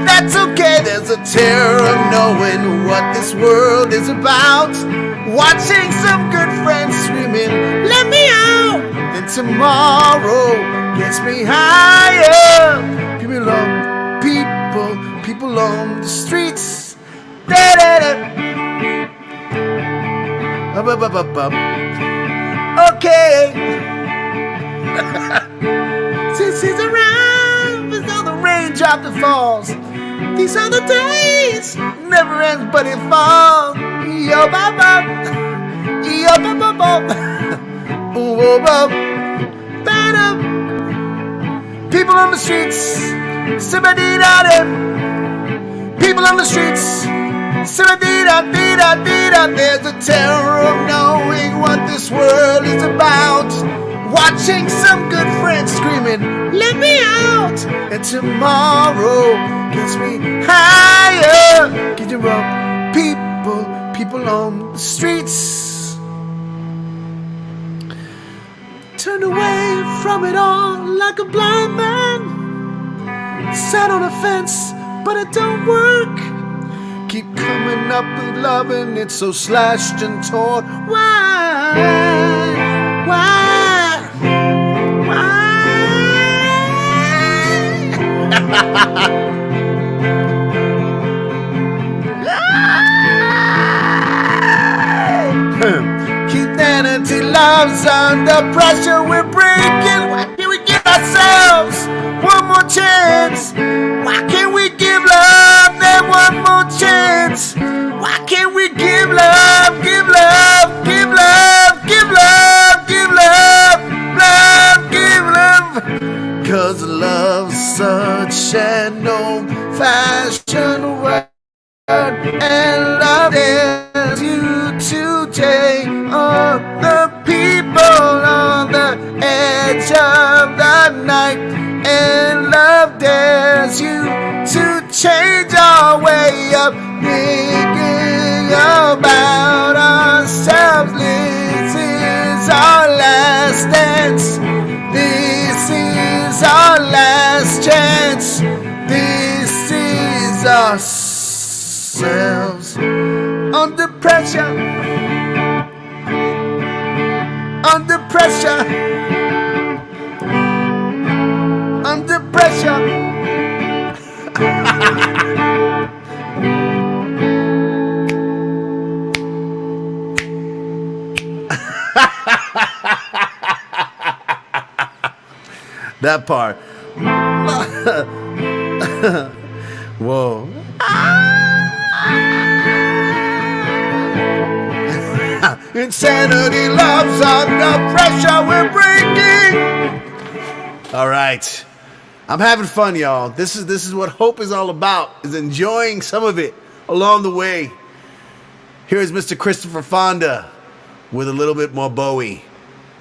That's okay. There's a terror of knowing what this world is about. Watching some good friends screaming, "Let me out!" And tomorrow gets me higher. People on the streets. Okay. Since he's around, there's all the raindrop that falls. These are the days, never ends, but it falls. Yo, bop, bop. Yo, bop, bop, bop. Whoa, bop. Better. People on the streets, somebody down there. People on the streets. There's a terror of knowing what this world is about. Watching some good friends screaming, "Let me out!" And tomorrow gets me higher. Get you up, people on the streets. Turn away from it all like a blind man. Sat on a fence, but it don't work. Keep coming up with love and it's so slashed and torn. Why? Humanity loves under pressure. We're breaking. Why can't we give ourselves one more chance? Why can't we give love that one more chance? Why can't we give love, give love, give love, give love, give love, love, give love? 'Cause love's such an old-fashioned word, and love is you today. All the people on the edge of the night, and love dares you to change our way of thinking about ourselves. This is our last dance. This is our last chance. This is ourselves. Under pressure. Under pressure. Under pressure. That part. Whoa. Insanity loves under pressure. We're breaking. All right. I'm having fun, y'all. This is what hope is all about, is enjoying some of it along the way. Here is Mr. Christopher Fonda with a little bit more Bowie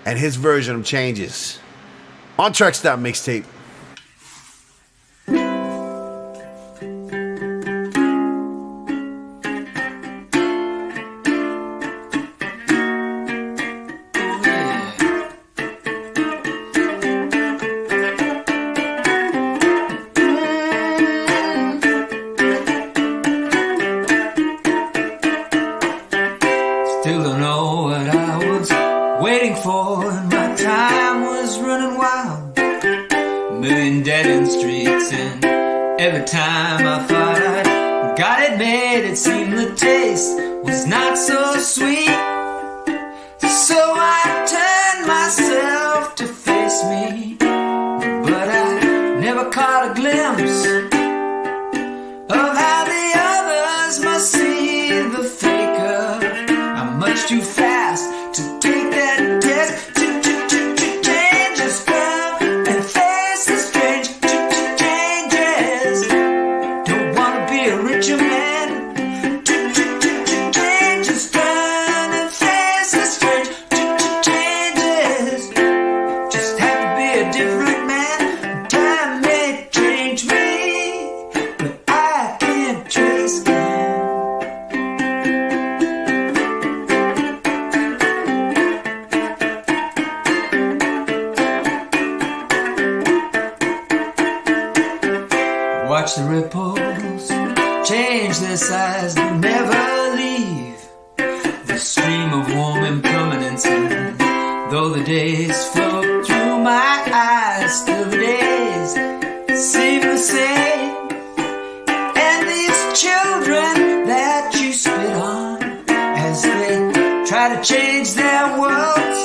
and his version of Changes on Truck Stop Mixtape. Still don't know what I was waiting for, and my time was running wild. every time I thought I got it made, it seemed the taste was not so sweet. So I turned myself to face me, but I never caught a glimpse of how the others must see the faker. I'm much too fast to take that test. Changes come and face the strange changes. Don't wanna be a richer man. Changes come and face the strange changes. Just have to be a different man. Time may change me, but I can't trace time. Watch the ripples change their size but never leave the stream of warm impermanence. And though the days flow through my eyes, still the days seem the same. And these children that you spit on as they try to change their worlds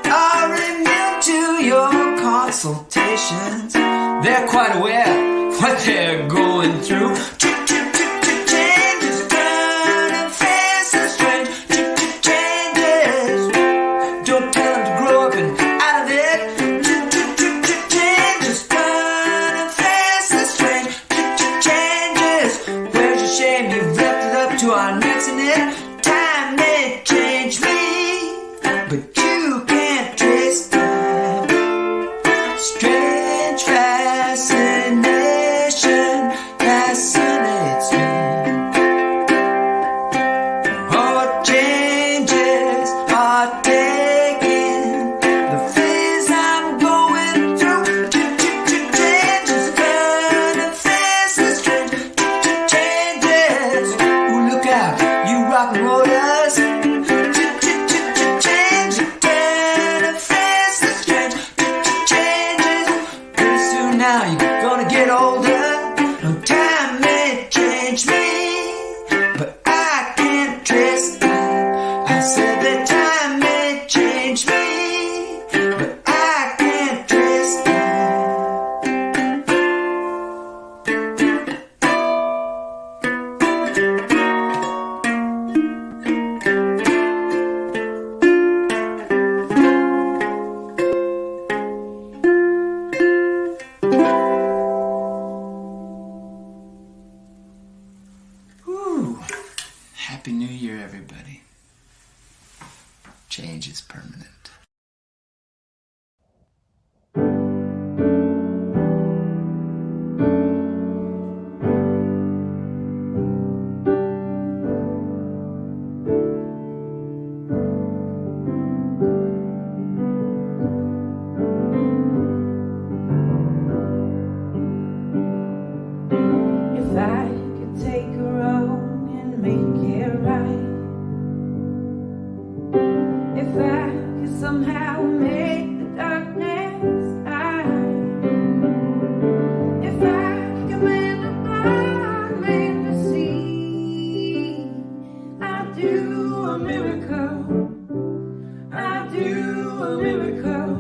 are immune to your consultations. They're quite aware what they're going through. Changes turn and face the strange changes. Don't tell them to grow up and out of it. Changes turn and face the strange changes. Where's your shame? You've left it up to our necks in it. Time may change me, but you can't trace time. Strange fascination fascinates me. Oh, changes are taking the phase I'm going through. Changes turn and face the strange changes. Ooh, look out, you rock and rollers. Changes turn and face the strange changes. Pretty soon now you're gonna get older. No time may change me, but I can't trace time. I said that time may change me, but I can't trace time. Whew. Happy New Year, everybody. Change is permanent. If I could take a wrong and make it right, if I could somehow make the darkness hide, if I could command the blind man to see, I'd do a miracle, I'd do a miracle,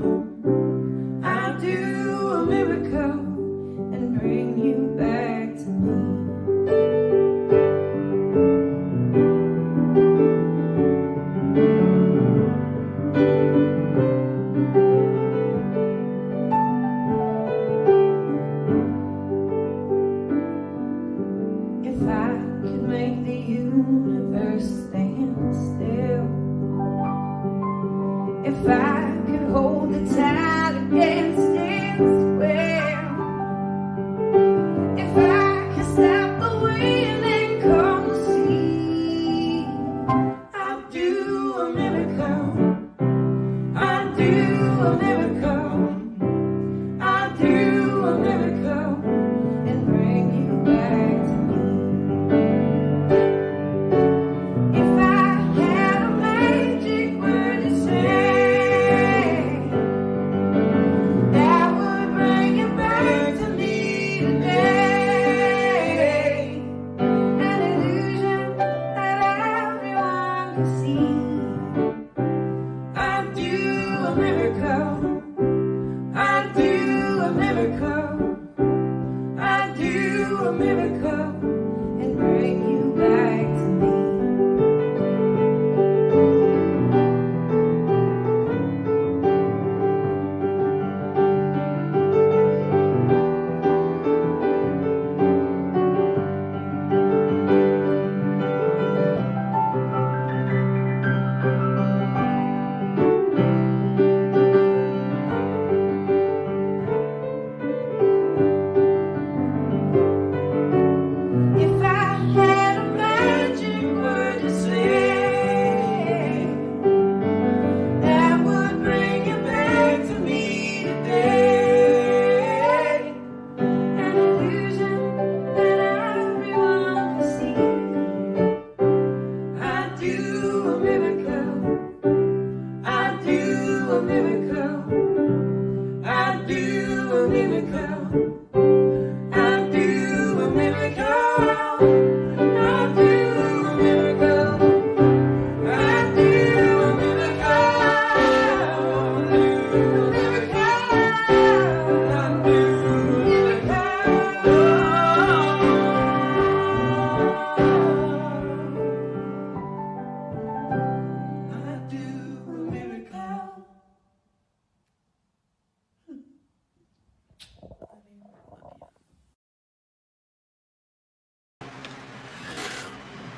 I'd do a miracle and bring you back to me. If I could make the universe stand still, if I could hold the tide against its will, if I could stop the wind and calm the sea, I'd do a miracle, I'd do a miracle, I'd do a miracle and bring you back to me. If I had a magic word to say,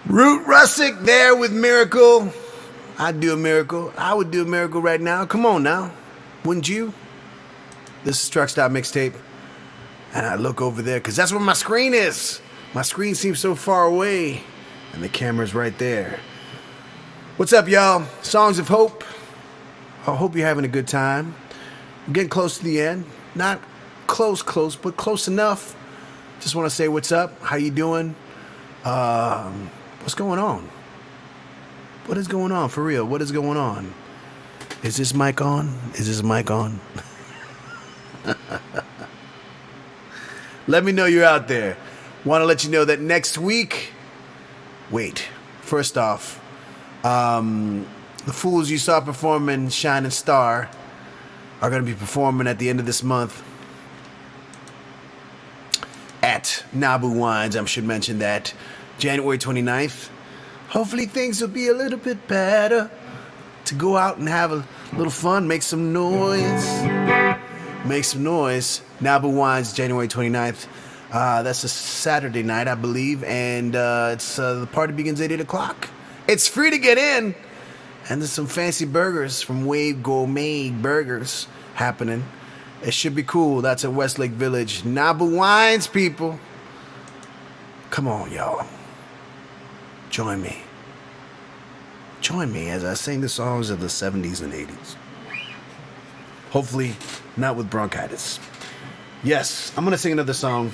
Root Russeck there with Miracle. I'd do a miracle. I would do a miracle right now. Come on now. Wouldn't you? This is Truck Stop Mixtape. And I look over there because that's where my screen is. My screen seems so far away. And the camera's right there. What's up, y'all? Songs of Hope. I hope you're having a good time. I'm getting close to the end. Not close, but close enough. Just want to say what's up. How you doing? What's going on? What is going on? For real, what is going on? Is this mic on? Is this mic on? Let me know you're out there. Want to let you know that next week... Wait, first off, the fools you saw performing Shining Star are going to be performing at the end of this month at Nabu Wines. I should mention that. January 29th. Hopefully things will be a little bit better to go out and have a little fun, make some noise. Make some noise. Nabu Wines, January 29th. That's a Saturday night, I believe, and the party begins at 8 o'clock. It's free to get in, and there's some fancy burgers from Wave Gourmet Burgers happening. It should be cool. That's at Westlake Village. Nabu Wines, people. Come on, y'all. Join me. Join me as I sing the songs of the 70s and 80s. Hopefully, not with bronchitis. Yes, I'm going to sing another song.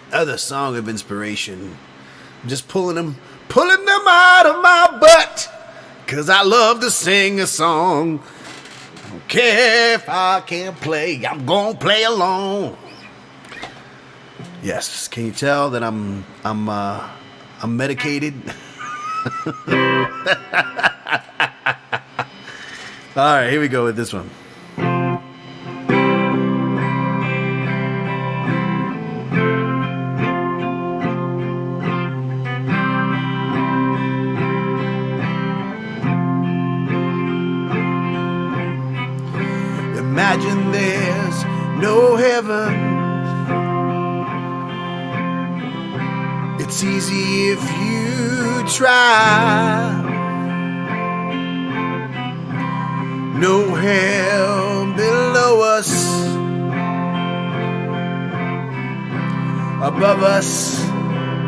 Another song of inspiration. I'm just pulling them out of my butt. Cause I love to sing a song. I don't care if I can't play. I'm going to play along. Yes, can you tell that I'm medicated? All right, here we go with this one. Imagine there's no heaven. It's easy if you try. No hell below us. Above us,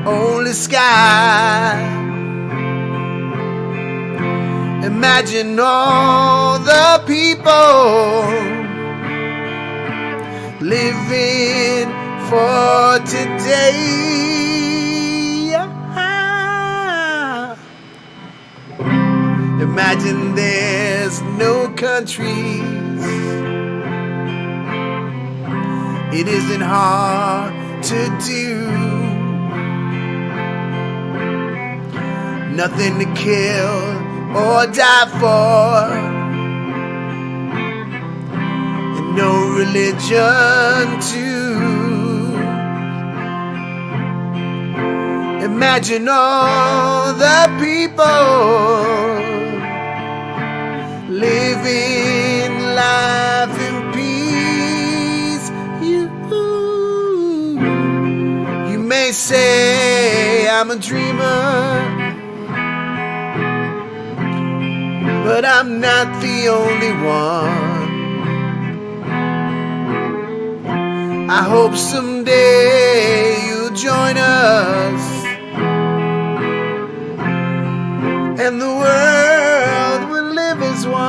only sky. Imagine all the people living for today. Imagine there's no countries. It isn't hard to do. Nothing to kill or die for. And no religion too. Imagine all the people living life in peace. You may say I'm a dreamer, but I'm not the only one. I hope someday you'll join us, and the world will live as one.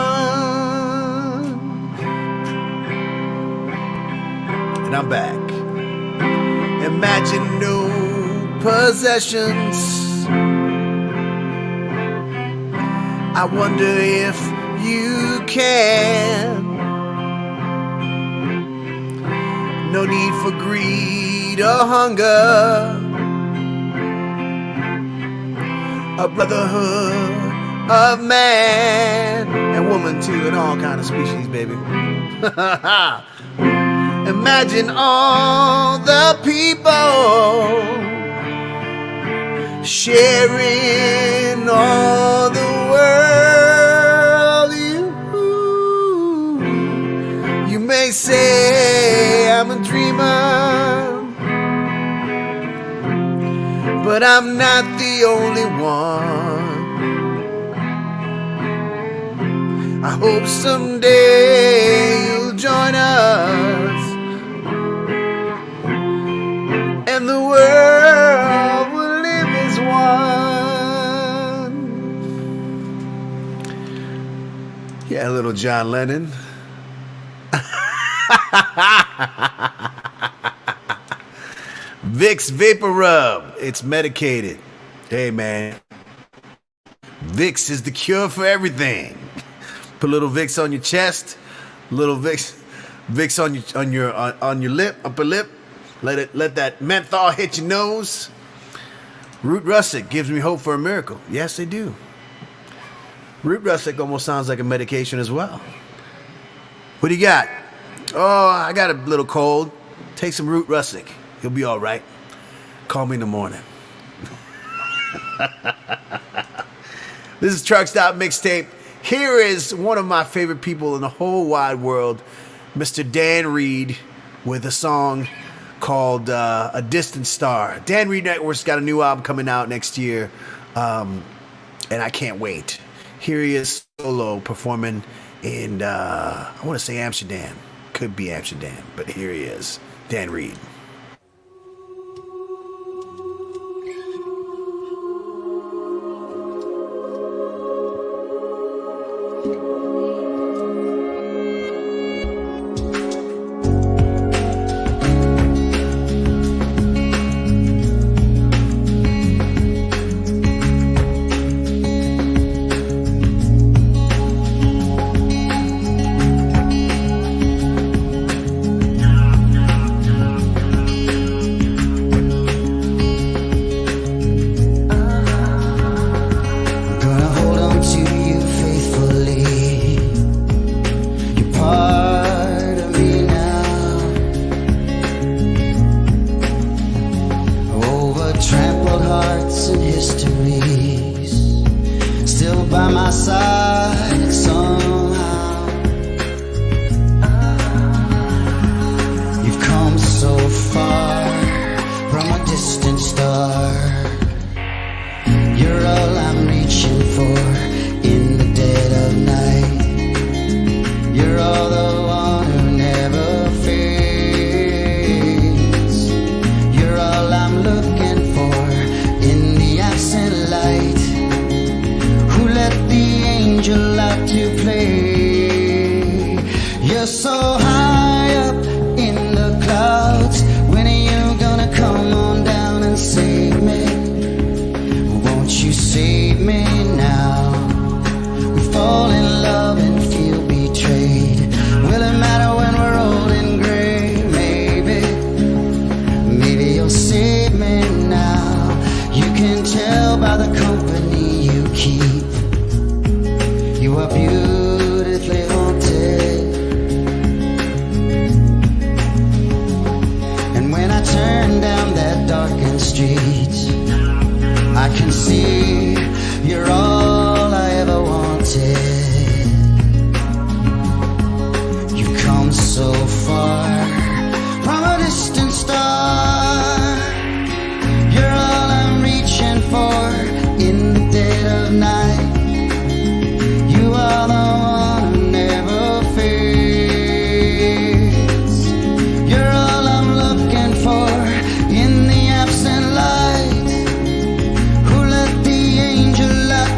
And I'm back. Imagine no possessions. I wonder if you can. No need for greed or hunger. A brotherhood of man and woman too, and all kind of species, baby. Imagine all the people sharing all the world. You may say I'm a dreamer, but I'm not the only one. I hope someday you'll join us, and the world will live as one. Yeah, little John Lennon. Vicks Vapor Rub. It's medicated. Hey, man. Vicks is the cure for everything. Put a little Vicks on your chest, little Vicks on your lip, upper lip. Let that menthol hit your nose. Root Russeck gives me hope for a miracle. Yes, they do. Root Russeck almost sounds like a medication as well. What do you got? Oh, I got a little cold. Take some Root Russeck. You'll be all right. Call me in the morning. This is Truck Stop Mixtape. Here is one of my favorite people in the whole wide world, Mr. Dan Reed, with a song called A Distant Star. Dan Reed Network's got a new album coming out next year, and I can't wait. Here he is solo performing in, I want to say Amsterdam. Could be Amsterdam, but here he is, Dan Reed.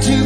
To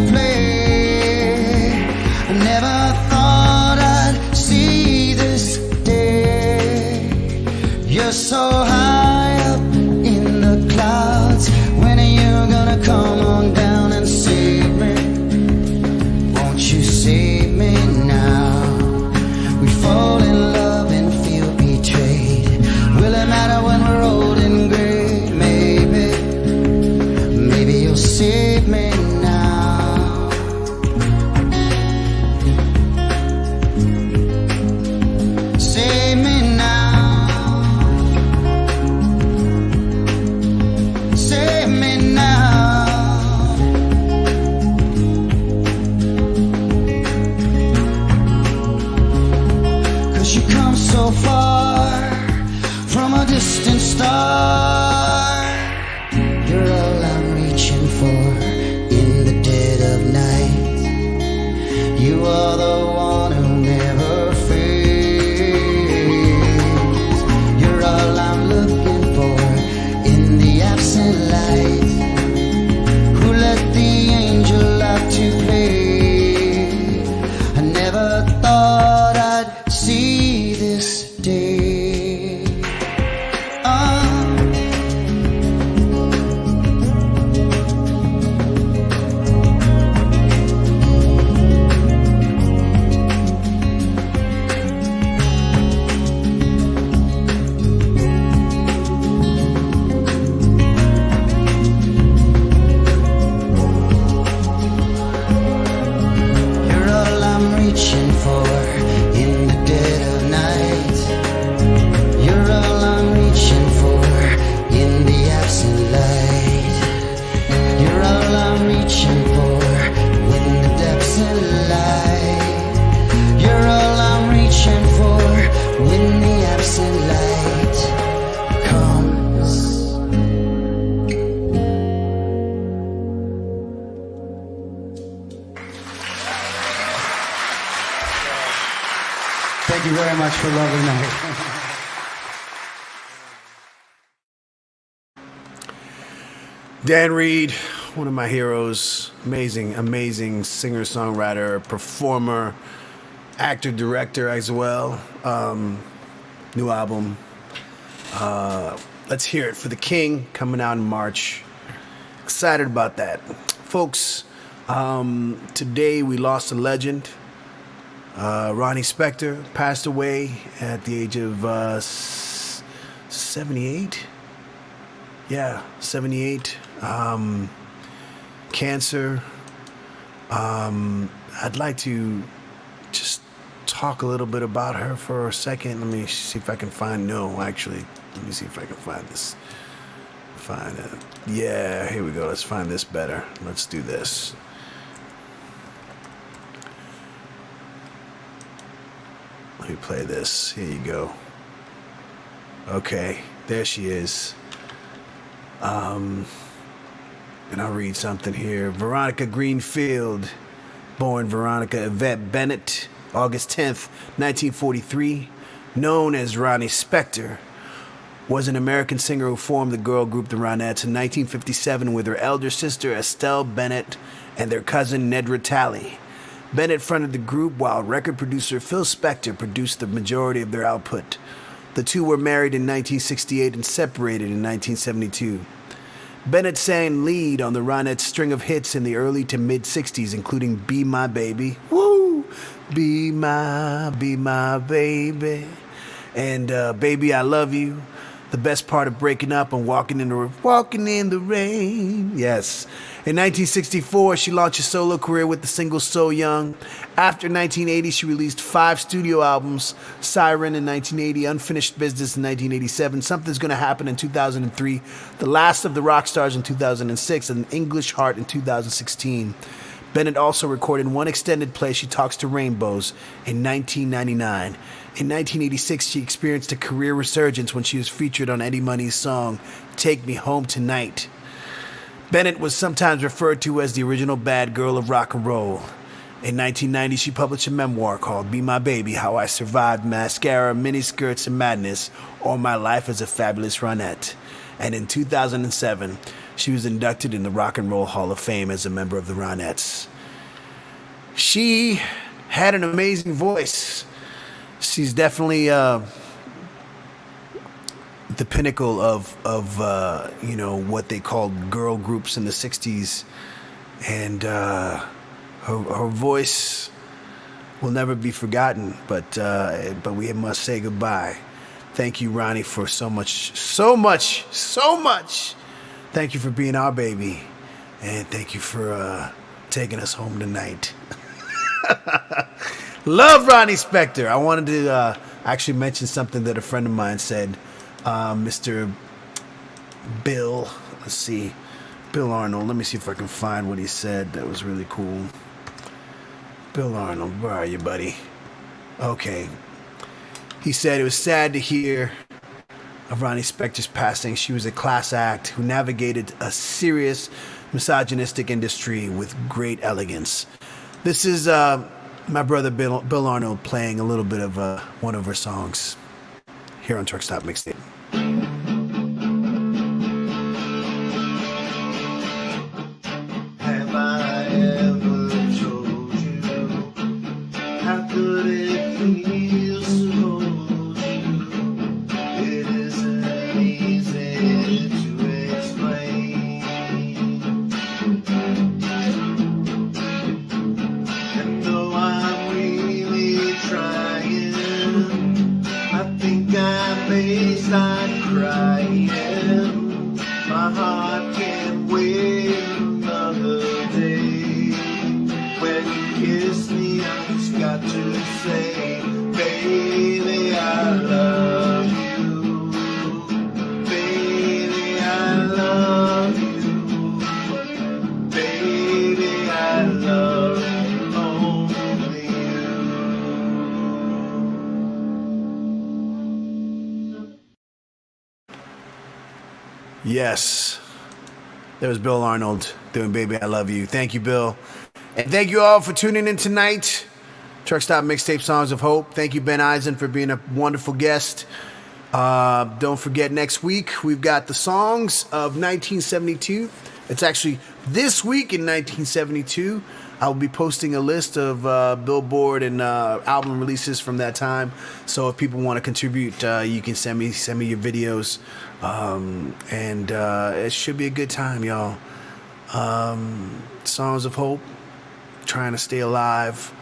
you very much for lovely night. Dan Reed, one of my heroes, amazing singer-songwriter, performer, actor, director as well. New album. Let's hear it for the King, coming out in March. Excited about that. Folks, today we lost a legend. Ronnie Spector passed away at the age of 78. Yeah, 78. Cancer. I'd like to just talk a little bit about her for a second. Let me see if I can find. No, actually, let me see if I can find this. Find it. Yeah, here we go. Let's find this better. Let's do this. Let me play this. Here you go. Okay, there she is. And I'll read something here. Veronica Greenfield, born Veronica Yvette Bennett, August 10th, 1943, known as Ronnie Spector, was an American singer who formed the girl group The Ronettes in 1957 with her elder sister Estelle Bennett and their cousin Nedra Talley. Bennett fronted the group while record producer Phil Spector produced the majority of their output. The two were married in 1968 and separated in 1972. Bennett sang lead on the Ronettes' string of hits in the early to mid-60s, including Be My Baby, woo, Be My Baby, and Baby I Love You, the best part of breaking up and walking in the rain. Yes. In 1964, she launched a solo career with the single So Young. After 1980, she released 5 studio albums: Siren in 1980, Unfinished Business in 1987, Something's Gonna Happen in 2003, The Last of the Rock Stars in 2006, and English Heart in 2016. Bennett also recorded one extended play, She Talks to Rainbows, in 1999. In 1986, she experienced a career resurgence when she was featured on Eddie Money's song, Take Me Home Tonight. Bennett was sometimes referred to as the original bad girl of rock and roll. In 1990, she published a memoir called Be My Baby, How I Survived Mascara, Miniskirts, and Madness, All My Life as a Fabulous Ronette. And in 2007, she was inducted in the Rock and Roll Hall of Fame as a member of the Ronettes. She had an amazing voice. She's definitely the pinnacle of what they called girl groups in the 60s, and her voice will never be forgotten, but we must say goodbye. Thank you, Ronnie, for so much. Thank you for being our baby, and thank you for taking us home tonight. Love Ronnie Spector. I wanted to actually mention something that a friend of mine said. Mr. Bill, let's see, Bill Arnold. Let me see if I can find what he said. That was really cool. Bill Arnold, where are you, buddy? Okay. He said it was sad to hear of Ronnie Spector's passing. She was a class act who navigated a serious misogynistic industry with great elegance. This is my brother Bill Arnold playing a little bit of one of her songs here on Truck Stop Mixtape. Have I ever told you how good it feels to hold you? It isn't easy to explain. And though I'm really trying, I think I may start crying. My heart can't wait another day. When you kiss me, I just got to say, baby, I love you. Baby, I love you. Baby, I love only you. Yes. There was Bill Arnold doing Baby I Love You. Thank you, Bill. And thank you all for tuning in tonight. Truck Stop Mixtape Songs of Hope. Thank you, Ben Eisen, for being a wonderful guest. Don't forget, next week, we've got the songs of 1972. It's actually this week in 1972. I will be posting a list of Billboard and album releases from that time. So if people want to contribute, you can send me your videos. And it should be a good time, y'all. Songs of Hope, trying to stay alive.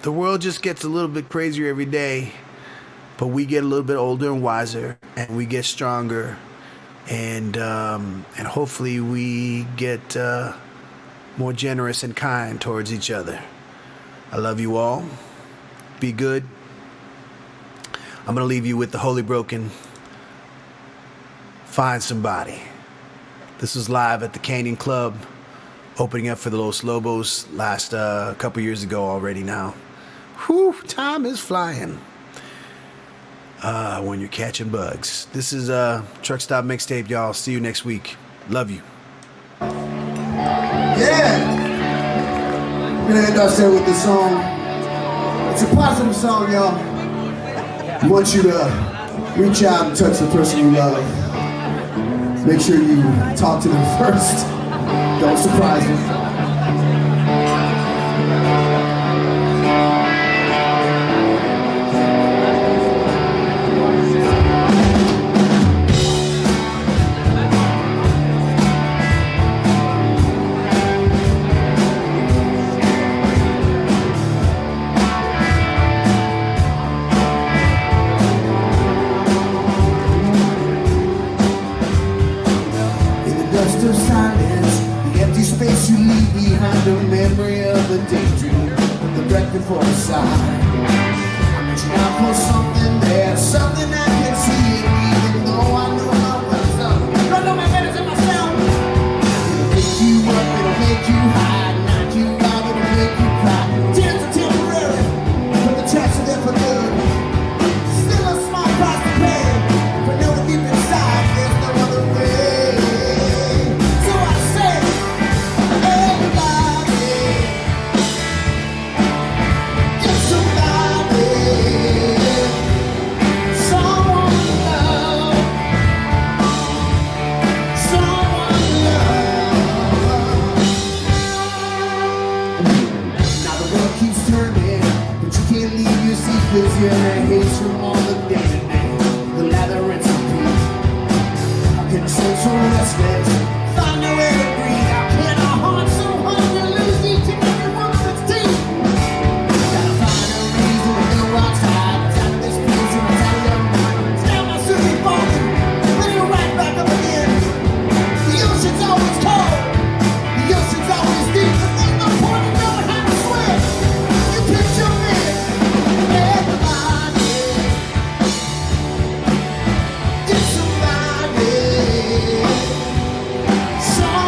The world just gets a little bit crazier every day, but we get a little bit older and wiser, and we get stronger, and hopefully we get more generous and kind towards each other. I love you all. Be good. I'm gonna leave you with the Holy Broken. Find somebody. This was live at the Canyon Club, opening up for the Los Lobos last couple years ago already now. Whew, time is flying when you're catching bugs. This is Truck Stop Mixtape, y'all. See you next week. Love you. Yeah! I'm gonna end our set with this song. It's a positive song, y'all. I want you to reach out and touch the person you love. Make sure you talk to them first. Don't surprise them. Of silence, the empty space you leave behind, the memory of a daydream, the breath before a sigh. I'm reaching out for something there, something I can see, even though I know my words up. Don't know my letters and my sound. It'll pick you up, it'll make you hide, knock you out, it'll make you cry. Tears are temporary, but the tracks are there for good. Still a small price to pay, but know deep inside there's no other way. Cause you're the haze from all the day to day, the lather and repeat. How can a soul so restless find nowhere to breathe? How can a heart so hungry lose each and every one of its teeth? Gotta find a reason to go outside. It's out of this place and it's out of your mind. It's down my swimming falling, then you're right back up again. The ocean's always cold, the ocean's always deep, but there's no point in knowing how to swim. You picture me. Somebody,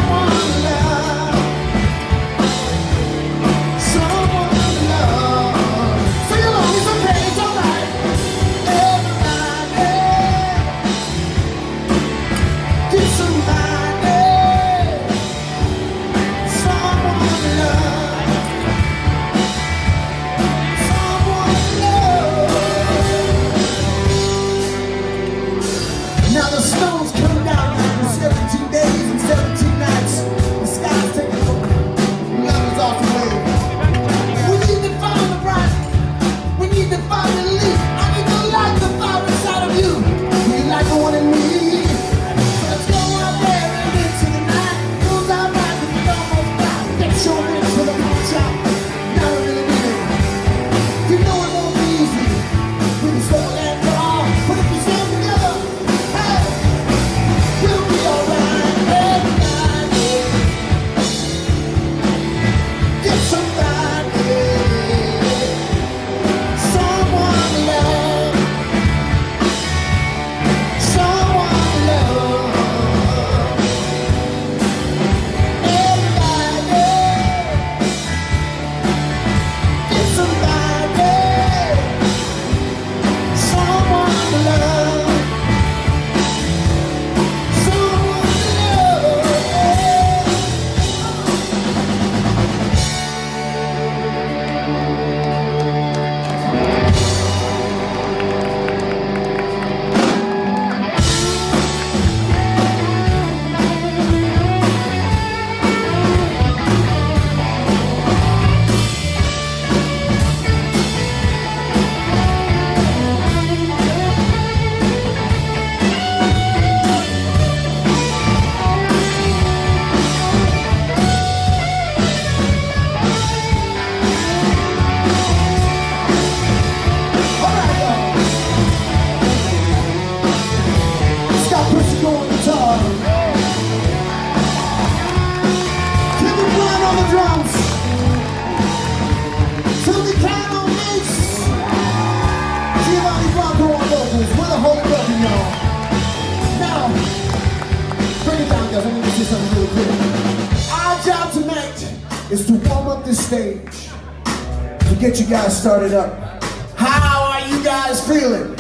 is to warm up this stage, to get you guys started up. How are you guys feeling?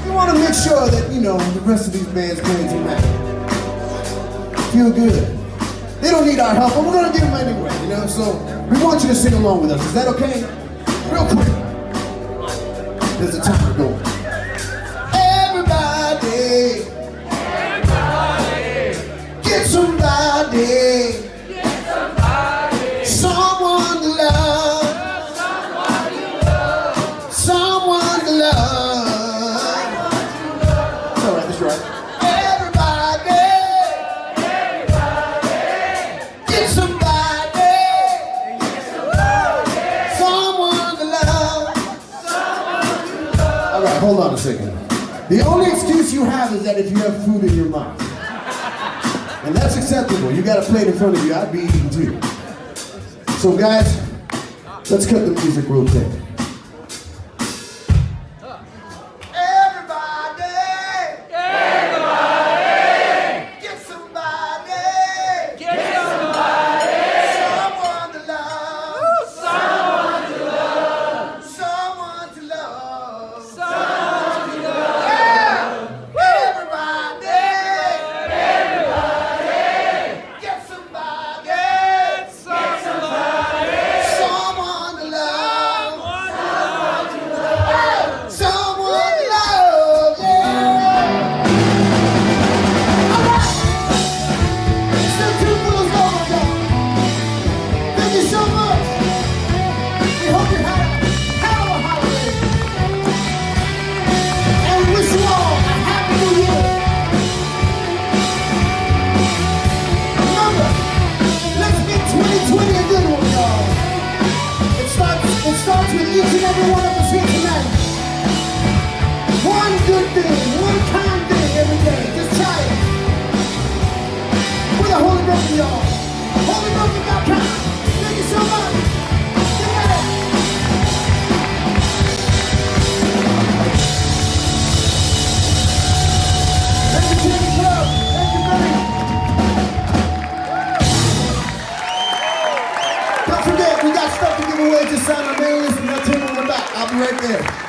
We want to make sure that, you know, the rest of these bands playing tonight feel good. They don't need our help, but we're gonna give them anyway, you know? So we want you to sing along with us. Is that okay? Real quick. There's a time to go. Everybody, get somebody, someone to love, someone to love. All right, that's right. Hold on a second. The only excuse you have is that if you have food in your mouth. And that's acceptable. You got a plate in front of you. I'd be eating too. So guys, let's cut the music real quick. Don't forget, we got stuff to give away. Just sign our mailing list and I'll take it on the back. I'll be right there.